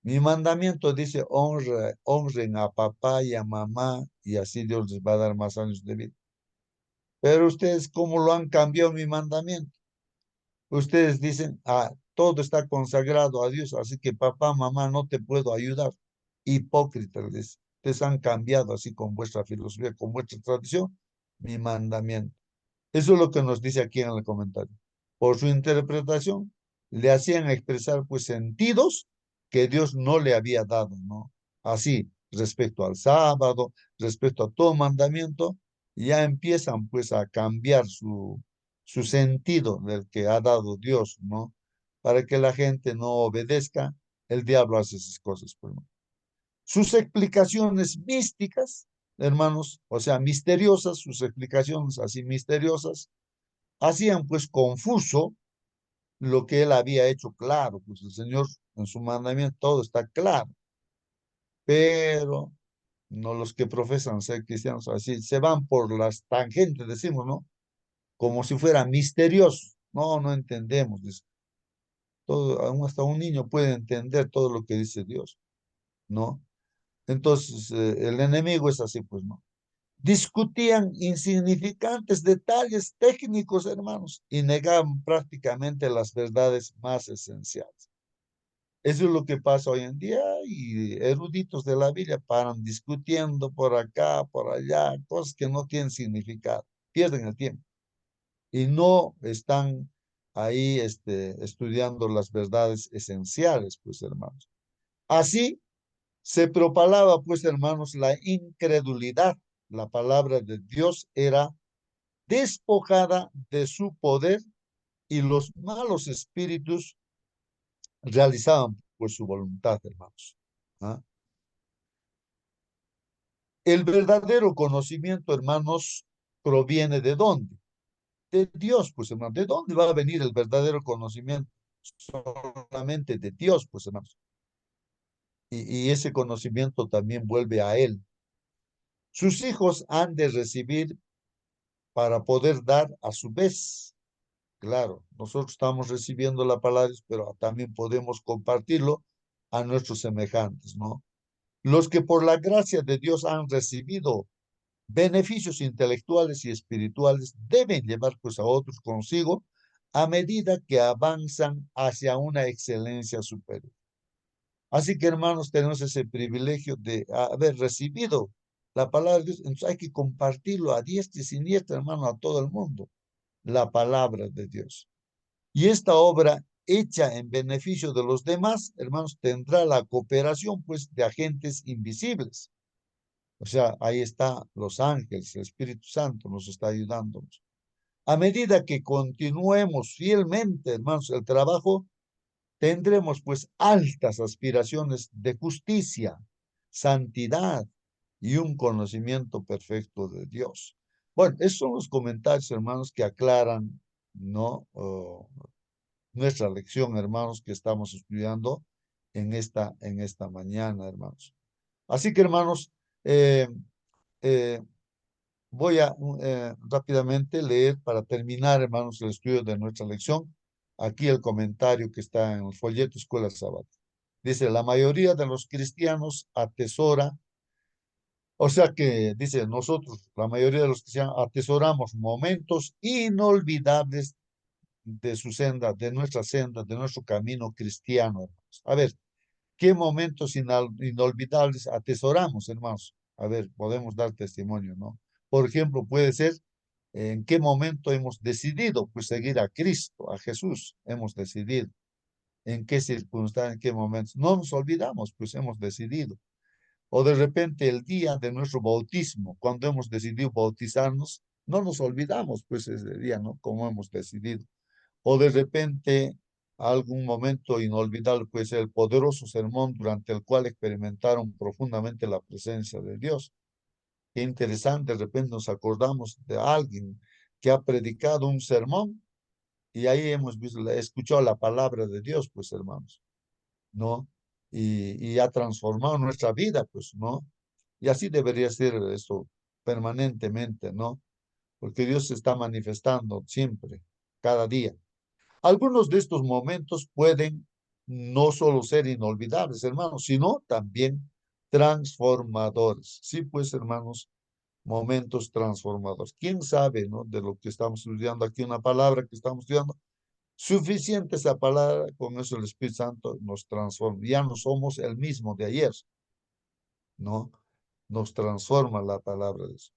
Mi mandamiento dice, honren a papá y a mamá y así Dios les va a dar más años de vida. Pero ustedes, ¿cómo lo han cambiado mi mandamiento? Ustedes dicen, todo está consagrado a Dios, así que papá, mamá, no te puedo ayudar. Hipócritas, ustedes han cambiado así con vuestra filosofía, con vuestra tradición, mi mandamiento. Eso es lo que nos dice aquí en el comentario. Por su interpretación, le hacían expresar pues sentidos que Dios no le había dado, ¿no? Así, respecto al sábado, respecto a todo mandamiento, ya empiezan pues a cambiar su sentido del que ha dado Dios, ¿no? Para que la gente no obedezca, el diablo hace esas cosas, pues, ¿no? Sus explicaciones místicas hermanos, o sea, misteriosas, sus explicaciones así misteriosas, hacían pues confuso lo que él había hecho claro, pues el Señor en su mandamiento todo está claro, pero no los que profesan ser cristianos así, se van por las tangentes, decimos, ¿no? Como si fuera misterioso. No, no entendemos, dice. Todo, aún hasta un niño puede entender todo lo que dice Dios, ¿no? Entonces, el enemigo es así, pues, ¿no? Discutían insignificantes detalles técnicos, hermanos, y negaban prácticamente las verdades más esenciales. Eso es lo que pasa hoy en día y eruditos de la Biblia paran discutiendo por acá, por allá, cosas que no tienen significado, pierden el tiempo y no están ahí estudiando las verdades esenciales, pues hermanos. Así se propalaba, pues hermanos, la incredulidad. La palabra de Dios era despojada de su poder y los malos espíritus realizaban pues su voluntad, hermanos. ¿Ah? El verdadero conocimiento, hermanos, proviene ¿de dónde? De Dios, pues hermanos. ¿De dónde va a venir el verdadero conocimiento? Solamente de Dios, pues hermanos. Y ese conocimiento también vuelve a Él. Sus hijos han de recibir para poder dar a su vez. Claro, nosotros estamos recibiendo la palabra, pero también podemos compartirlo a nuestros semejantes, ¿no? Los que por la gracia de Dios han recibido beneficios intelectuales y espirituales deben llevar pues a otros consigo a medida que avanzan hacia una excelencia superior. Así que hermanos, tenemos ese privilegio de haber recibido la palabra de Dios, entonces hay que compartirlo a diestra y siniestra, hermano, a todo el mundo, la palabra de Dios. Y esta obra hecha en beneficio de los demás, hermanos, tendrá la cooperación pues de agentes invisibles. O sea, ahí está los ángeles, el Espíritu Santo nos está ayudándonos. A medida que continuemos fielmente, hermanos, el trabajo, tendremos pues altas aspiraciones de justicia, santidad y un conocimiento perfecto de Dios. Bueno, esos son los comentarios, hermanos, que aclaran, ¿no? Nuestra lección, hermanos, que estamos estudiando en esta mañana, hermanos. Así que, hermanos, eh, eh, voy a rápidamente leer para terminar, hermanos, el estudio de nuestra lección. Aquí el comentario que está en el folleto Escuela Sabática. Dice, la mayoría de los cristianos atesora, o sea que dice, nosotros, la mayoría de los cristianos atesoramos momentos inolvidables de su senda, de nuestra senda, de nuestro camino cristiano, hermanos. A ver, ¿qué momentos inolvidables atesoramos, hermanos? A ver, podemos dar testimonio, ¿no? Por ejemplo, puede ser en qué momento hemos decidido pues seguir a Cristo, a Jesús, hemos decidido. En qué circunstancia, en qué momentos. No nos olvidamos, pues hemos decidido. O de repente el día de nuestro bautismo, cuando hemos decidido bautizarnos, no nos olvidamos, pues ese día, ¿no? Como hemos decidido. O de repente algún momento inolvidable puede ser el poderoso sermón durante el cual experimentaron profundamente la presencia de Dios. Qué interesante, de repente nos acordamos de alguien que ha predicado un sermón y ahí hemos visto, escuchado la palabra de Dios, pues hermanos, ¿no? Y ha transformado nuestra vida, pues, ¿no? Y así debería ser esto permanentemente, ¿no? Porque Dios se está manifestando siempre, cada día. Algunos de estos momentos pueden no solo ser inolvidables, hermanos, sino también transformadores. Sí, pues, hermanos, momentos transformadores. ¿Quién sabe, no? De lo que estamos estudiando aquí, una palabra que estamos estudiando. Suficiente esa palabra, con eso el Espíritu Santo nos transforma. Ya no somos el mismo de ayer, ¿no? Nos transforma la palabra de Dios.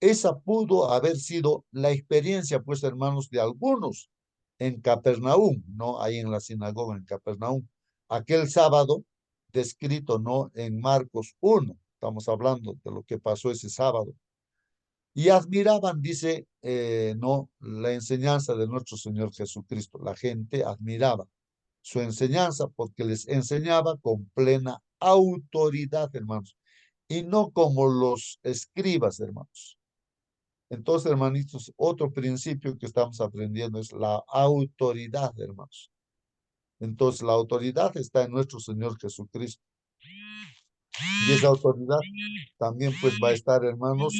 Esa pudo haber sido la experiencia, pues, hermanos, de algunos en Capernaum, ¿no? Ahí en la sinagoga en Capernaum. Aquel sábado, descrito, ¿no? En Marcos 1. Estamos hablando de lo que pasó ese sábado. Y admiraban, dice, no, la enseñanza de nuestro Señor Jesucristo. La gente admiraba su enseñanza porque les enseñaba con plena autoridad, hermanos. y no como los escribas, hermanos. Entonces, hermanitos, otro principio que estamos aprendiendo es la autoridad, hermanos. Entonces, la autoridad está en nuestro Señor Jesucristo. Y esa autoridad también pues va a estar, hermanos,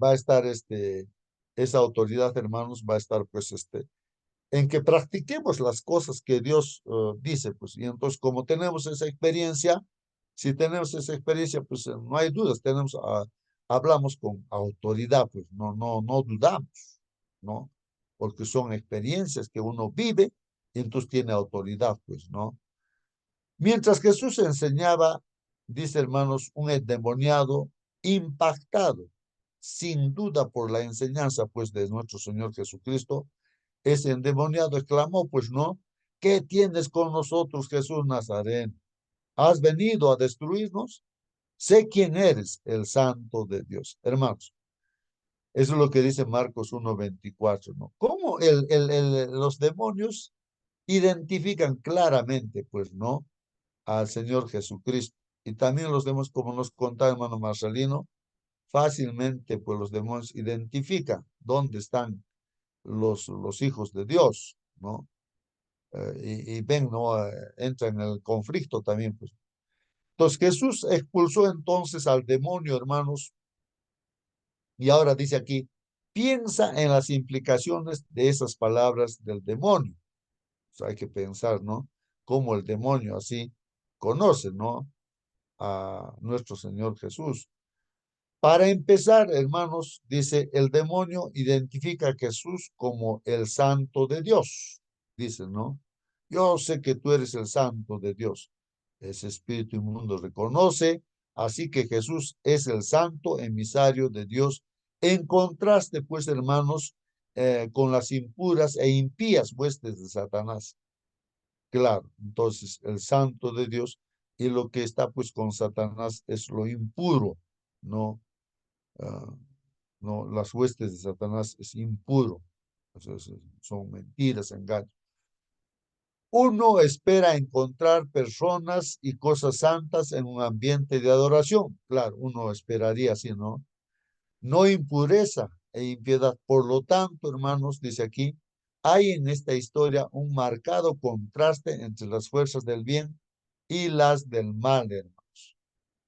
va a estar esa autoridad, hermanos, va a estar pues en que practiquemos las cosas que Dios dice, pues. Y entonces, como tenemos esa experiencia, si tenemos esa experiencia, pues no hay dudas, hablamos con autoridad, pues no dudamos, ¿no? Porque son experiencias que uno vive y entonces tiene autoridad, pues, ¿no? Mientras Jesús enseñaba, dice hermanos, un endemoniado impactado, sin duda por la enseñanza, pues, de nuestro Señor Jesucristo, ese endemoniado exclamó, pues, ¿no? ¿Qué tienes con nosotros, Jesús Nazareno? ¿Has venido a destruirnos? Sé quién eres, el Santo de Dios. Hermanos, eso es lo que dice Marcos 1:24, ¿no? ¿Cómo los demonios identifican claramente, pues, ¿no? Al Señor Jesucristo? Y también los demonios, como nos contaba hermano Marcelino, fácilmente, pues, los demonios identifican dónde están los hijos de Dios, ¿no? Y ven, ¿no? Entra en el conflicto también, pues. Entonces Jesús expulsó entonces al demonio, hermanos, y ahora dice aquí, piensa en las implicaciones de esas palabras del demonio. O sea, hay que pensar, ¿no? Cómo el demonio así conoce, ¿no? A nuestro Señor Jesús. Para empezar, hermanos, dice, el demonio identifica a Jesús como el santo de Dios. Dice, ¿no? Yo sé que tú eres el santo de Dios. Ese espíritu inmundo reconoce, así que Jesús es el santo emisario de Dios, en contraste, pues, hermanos, con las impuras e impías huestes de Satanás. Claro, entonces el santo de Dios y lo que está, pues, con Satanás es lo impuro, ¿no? Ah, no, las huestes de Satanás es impuro. Entonces, son mentiras, engaños. Uno espera encontrar personas y cosas santas en un ambiente de adoración. Claro, uno esperaría así, ¿no? No impureza e impiedad. Por lo tanto, hermanos, dice aquí, hay en esta historia un marcado contraste entre las fuerzas del bien y las del mal, hermanos.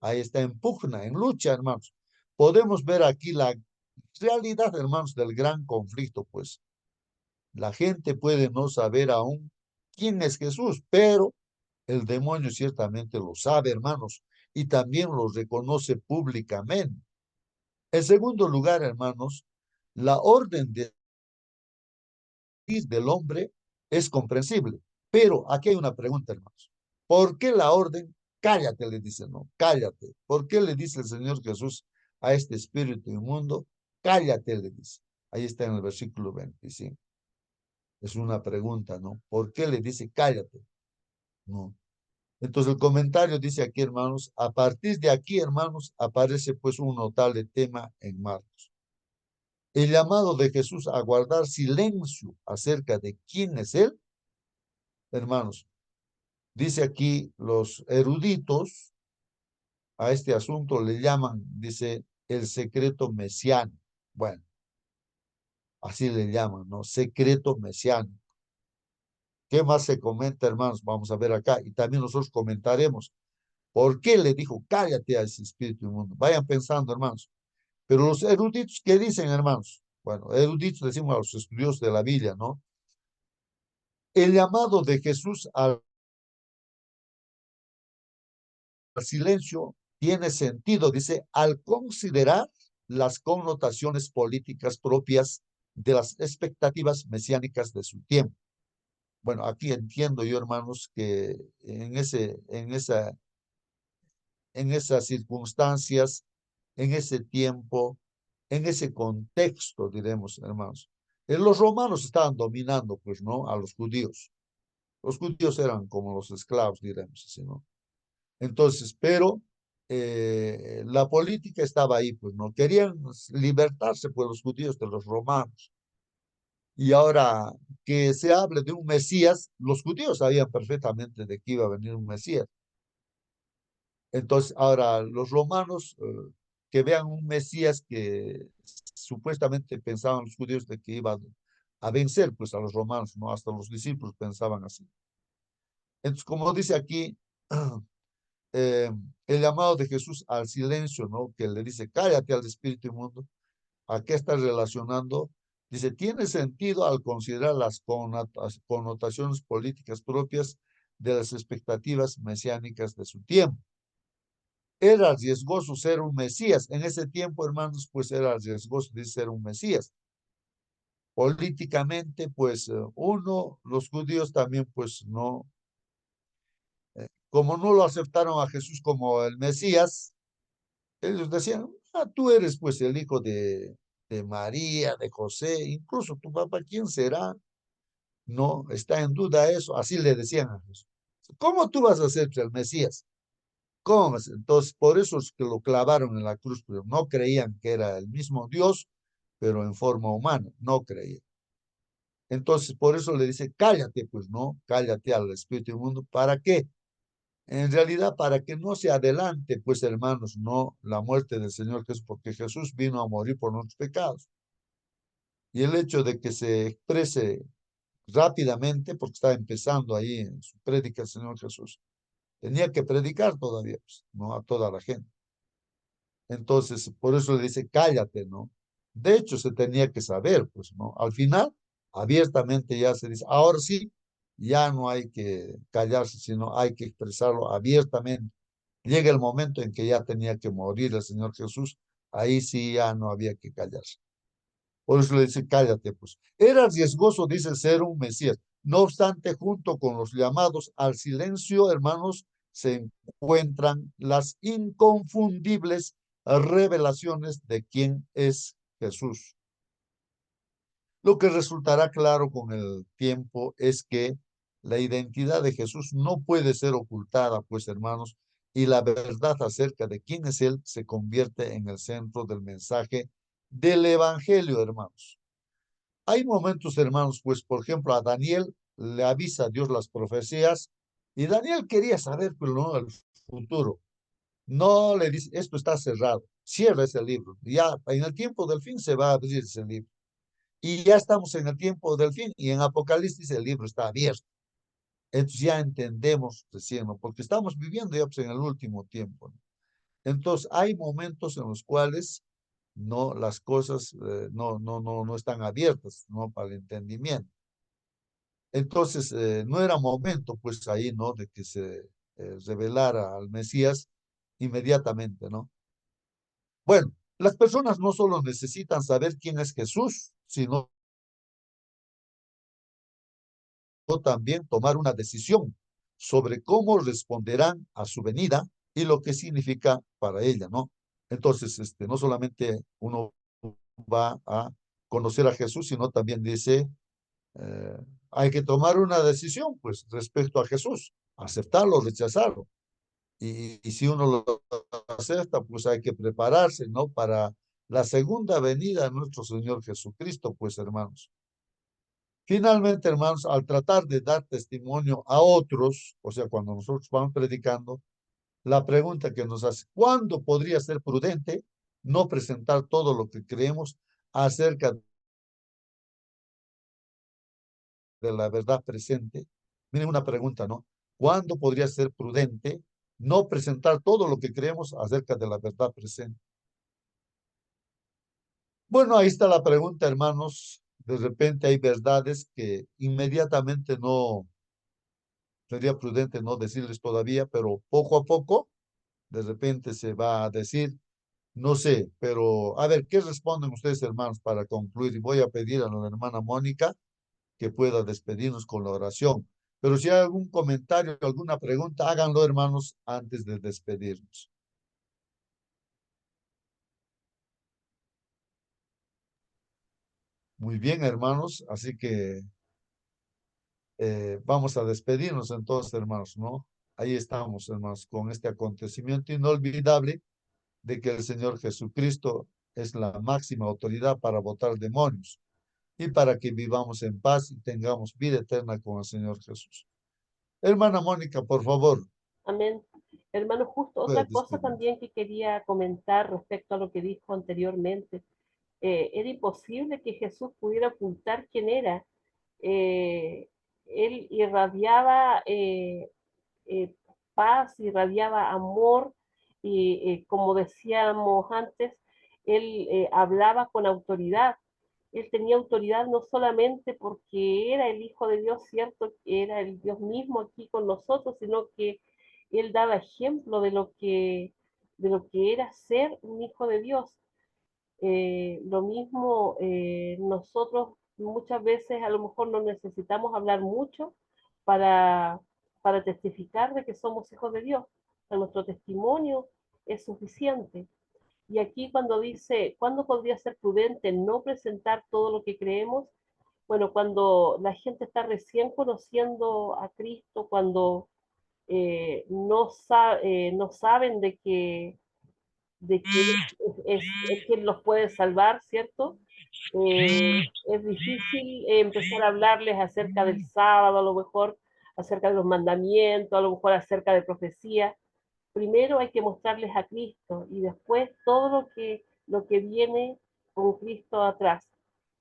Ahí está en pugna, en lucha, hermanos. Podemos ver aquí la realidad, hermanos, del gran conflicto, pues. La gente puede no saber aún quién es Jesús, pero el demonio ciertamente lo sabe, hermanos, y también lo reconoce públicamente. En segundo lugar, hermanos, la orden del hombre es comprensible, pero aquí hay una pregunta, hermanos. ¿Por qué la orden? Cállate, le dice, no, cállate. ¿Por qué le dice el Señor Jesús a este espíritu inmundo? Cállate, le dice. Ahí está en el versículo 25. Es una pregunta, ¿no? ¿Por qué le dice cállate? No. Entonces el comentario dice aquí, hermanos, a partir de aquí, hermanos, aparece pues un notable tema en Marcos. El llamado de Jesús a guardar silencio acerca de quién es Él, hermanos, dice aquí los eruditos a este asunto le llaman, dice, el secreto mesiánico. Bueno, así le llaman, ¿no? Secreto mesiánico. ¿Qué más se comenta, hermanos? Vamos a ver acá. Y también nosotros comentaremos por qué le dijo, cállate a ese espíritu inmundo. Vayan pensando, hermanos. Pero los eruditos, ¿qué dicen, hermanos? Bueno, eruditos decimos a los estudiosos de la Biblia, ¿no? El llamado de Jesús al silencio tiene sentido, dice, al considerar las connotaciones políticas propias de las expectativas mesiánicas de su tiempo. Bueno, aquí entiendo yo, hermanos, que en esas circunstancias, en ese tiempo, en ese contexto, diremos, hermanos, los romanos estaban dominando, pues, ¿no? A los judíos. Los judíos eran como los esclavos, diremos así, ¿no? Entonces, pero la política estaba ahí, pues, ¿no? Querían libertarse, pues, los judíos de los romanos. Y ahora que se hable de un Mesías, los judíos sabían perfectamente de que iba a venir un Mesías. Entonces, ahora los romanos que vean un Mesías que supuestamente pensaban los judíos de que iba a vencer pues a los romanos, ¿no? Hasta los discípulos pensaban así. Entonces, como dice aquí, eh, el llamado de Jesús al silencio, ¿no? Que le dice, cállate al espíritu inmundo. ¿A qué está relacionando? Dice, tiene sentido al considerar las connotaciones políticas propias de las expectativas mesiánicas de su tiempo. Era riesgoso ser un Mesías. En ese tiempo, hermanos, pues era riesgoso de ser un Mesías. Políticamente, pues los judíos también, pues no, como no lo aceptaron a Jesús como el Mesías, ellos decían, ah, tú eres pues el hijo de María, de José, incluso tu papá, ¿quién será? No, está en duda eso, así le decían a Jesús. ¿Cómo tú vas a ser el Mesías? ¿Cómo? Entonces, por eso es que lo clavaron en la cruz, pero no creían que era el mismo Dios, pero en forma humana, no creían. Entonces, por eso le dice, cállate, pues no, cállate al espíritu inmundo. ¿Para qué? En realidad, para que no se adelante, pues hermanos, no la muerte del Señor Jesús, porque Jesús vino a morir por nuestros pecados. Y el hecho de que se exprese rápidamente, porque está empezando ahí en su prédica el Señor Jesús, tenía que predicar todavía, pues, no a toda la gente. Entonces, por eso le dice, cállate, ¿no? De hecho, se tenía que saber, pues, ¿no? Al final, abiertamente ya se dice, ahora sí, ya no hay que callarse, sino hay que expresarlo abiertamente. Llega el momento en que ya tenía que morir el Señor Jesús, ahí sí ya no había que callarse. Por eso le dice, cállate, pues. Era riesgoso, dice, ser un Mesías. No obstante, junto con los llamados al silencio, hermanos, se encuentran las inconfundibles revelaciones de quién es Jesús. Lo que resultará claro con el tiempo es que la identidad de Jesús no puede ser ocultada, pues hermanos, y la verdad acerca de quién es Él se convierte en el centro del mensaje del Evangelio, hermanos. Hay momentos, hermanos, pues por ejemplo a Daniel le avisa a Dios las profecías y Daniel quería saber, pero no el futuro. No le dice, esto está cerrado, cierra ese libro. Ya en el tiempo del fin se va a abrir ese libro. Y ya estamos en el tiempo del fin y en Apocalipsis el libro está abierto. Entonces ya entendemos recién, ¿no? Porque estamos viviendo ya pues, en el último tiempo, ¿no? Entonces hay momentos en los cuales no las cosas no están abiertas, ¿no? Para el entendimiento. Entonces no era momento pues ahí, ¿no? De que se revelara al Mesías inmediatamente, ¿no? Bueno, las personas no solo necesitan saber quién es Jesús, sino también tomar una decisión sobre cómo responderán a su venida y lo que significa para ella, ¿no? Entonces, no solamente uno va a conocer a Jesús, sino también dice, eh, hay que tomar una decisión, pues, respecto a Jesús, aceptarlo, rechazarlo. Y si uno lo acepta, pues hay que prepararse, ¿no? Para la segunda venida de nuestro Señor Jesucristo, pues, hermanos. Finalmente, hermanos, al tratar de dar testimonio a otros, o sea, cuando nosotros vamos predicando, la pregunta que nos hace, ¿cuándo podría ser prudente no presentar todo lo que creemos acerca de la verdad presente? Miren una pregunta, ¿no? ¿Cuándo podría ser prudente no presentar todo lo que creemos acerca de la verdad presente? Bueno, ahí está la pregunta, hermanos. De repente hay verdades que inmediatamente no sería prudente no decirles todavía, pero poco a poco, de repente se va a decir, no sé, pero a ver, ¿qué responden ustedes, hermanos, para concluir? Y voy a pedir a la hermana Mónica que pueda despedirnos con la oración. Pero si hay algún comentario, alguna pregunta, háganlo, hermanos, antes de despedirnos. Muy bien, hermanos, así que vamos a despedirnos entonces, hermanos, ¿no? Ahí estamos, hermanos, con este acontecimiento inolvidable de que el Señor Jesucristo es la máxima autoridad para botar demonios y para que vivamos en paz y tengamos vida eterna con el Señor Jesús. Hermana Mónica, por favor. Amén. Hermano, justo otra Puedes cosa terminar. también que quería comentar respecto a lo que dijo anteriormente. Era imposible que Jesús pudiera ocultar quién era. Eh, Él irradiaba eh, paz, irradiaba amor y como decíamos antes, él hablaba con autoridad. Él tenía autoridad no solamente porque era el Hijo de Dios, cierto, que era el Dios mismo aquí con nosotros, sino que él daba ejemplo de lo que era ser un hijo de Dios. Lo mismo, nosotros muchas veces a lo mejor no necesitamos hablar mucho para, para testificar de que somos hijos de Dios. O sea, nuestro testimonio es suficiente. Y aquí cuando dice, ¿cuándo podría ser prudente no presentar todo lo que creemos? Bueno, cuando la gente está recién conociendo a Cristo, cuando no saben de que es quien los puede salvar, ¿cierto? Es difícil empezar a hablarles acerca del sábado, a lo mejor acerca de los mandamientos, a lo mejor acerca de profecía. Primero hay que mostrarles a Cristo y después todo lo que viene con Cristo atrás.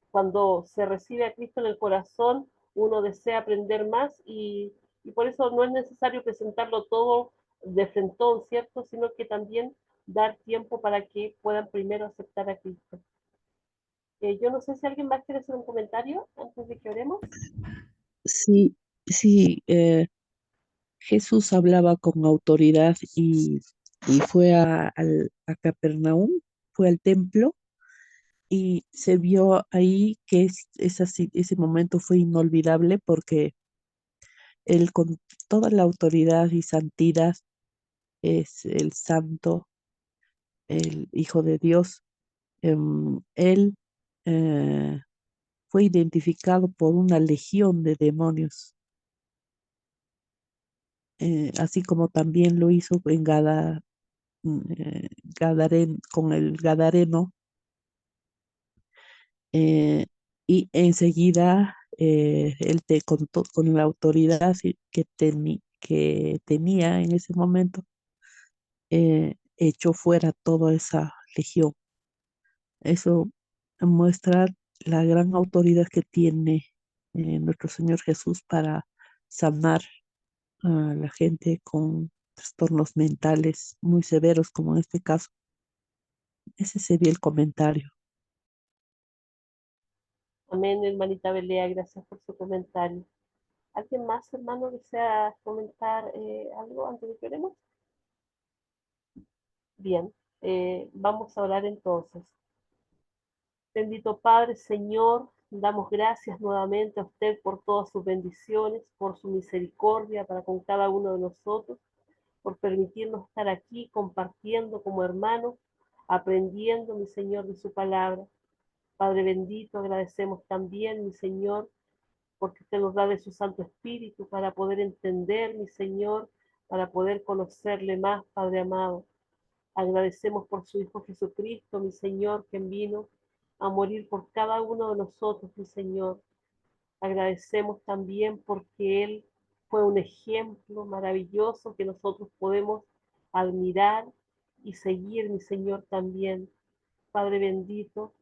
Cuando se recibe a Cristo en el corazón, uno desea aprender más y por eso no es necesario presentarlo todo de frentón, ¿cierto? Sino que también dar tiempo para que puedan primero aceptar a Cristo. Yo no sé si alguien más quiere hacer un comentario antes de que oremos. Sí, sí, Jesús hablaba con autoridad y fue a Capernaum, fue al templo y se vio ahí que ese momento fue inolvidable porque él con toda la autoridad y santidad es el santo, el Hijo de Dios. Él eh, fue identificado por una legión de demonios, así como también lo hizo en con el Gadareno, eh, y enseguida él con la autoridad que tenía en ese momento, echó fuera toda esa legión. Eso muestra la gran autoridad que tiene nuestro Señor Jesús para sanar a la gente con trastornos mentales muy severos, como en este caso. Ese sería el comentario. Amén, hermanita Belea, gracias por su comentario. ¿Alguien más, hermano, desea comentar algo antes de que oremos? Bien, vamos a orar entonces. Bendito Padre, Señor, damos gracias nuevamente a usted por todas sus bendiciones, por su misericordia para con cada uno de nosotros, por permitirnos estar aquí compartiendo como hermanos, aprendiendo, mi Señor, de su palabra. Padre bendito, agradecemos también, mi Señor, porque usted nos da de su Santo Espíritu para poder entender, mi Señor, para poder conocerle más, Padre amado. Agradecemos por su Hijo Jesucristo, mi Señor, quien vino a morir por cada uno de nosotros, mi Señor. Agradecemos también porque Él fue un ejemplo maravilloso que nosotros podemos admirar y seguir, mi Señor, también. Padre bendito,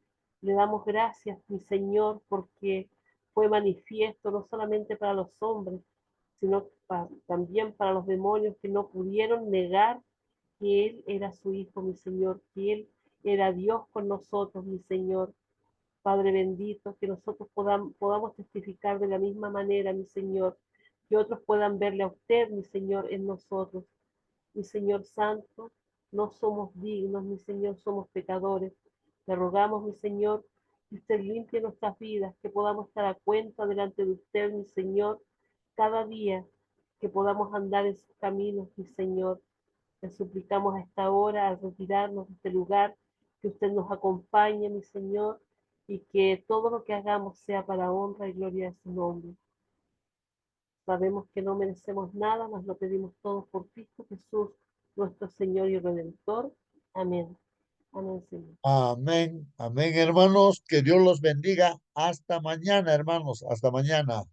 le damos gracias, mi Señor, porque fue manifiesto no solamente para los hombres, sino también para los demonios que no pudieron negar que Él era su Hijo, mi Señor, que Él era Dios con nosotros, mi Señor. Padre bendito, que nosotros podamos testificar de la misma manera, mi Señor, que otros puedan verle a usted, mi Señor, en nosotros. Mi Señor Santo, no somos dignos, mi Señor, somos pecadores. Le rogamos, mi Señor, que usted limpie nuestras vidas, que podamos estar a cuenta delante de usted, mi Señor, cada día, que podamos andar en sus caminos, mi Señor. Le suplicamos a esta hora, al retirarnos de este lugar, que usted nos acompañe, mi Señor, y que todo lo que hagamos sea para honra y gloria de su nombre. Sabemos que no merecemos nada, mas lo pedimos todo por Cristo Jesús, nuestro Señor y Redentor. Amén. Amén, Señor. Amén, amén, hermanos. Que Dios los bendiga. Hasta mañana, hermanos. Hasta mañana.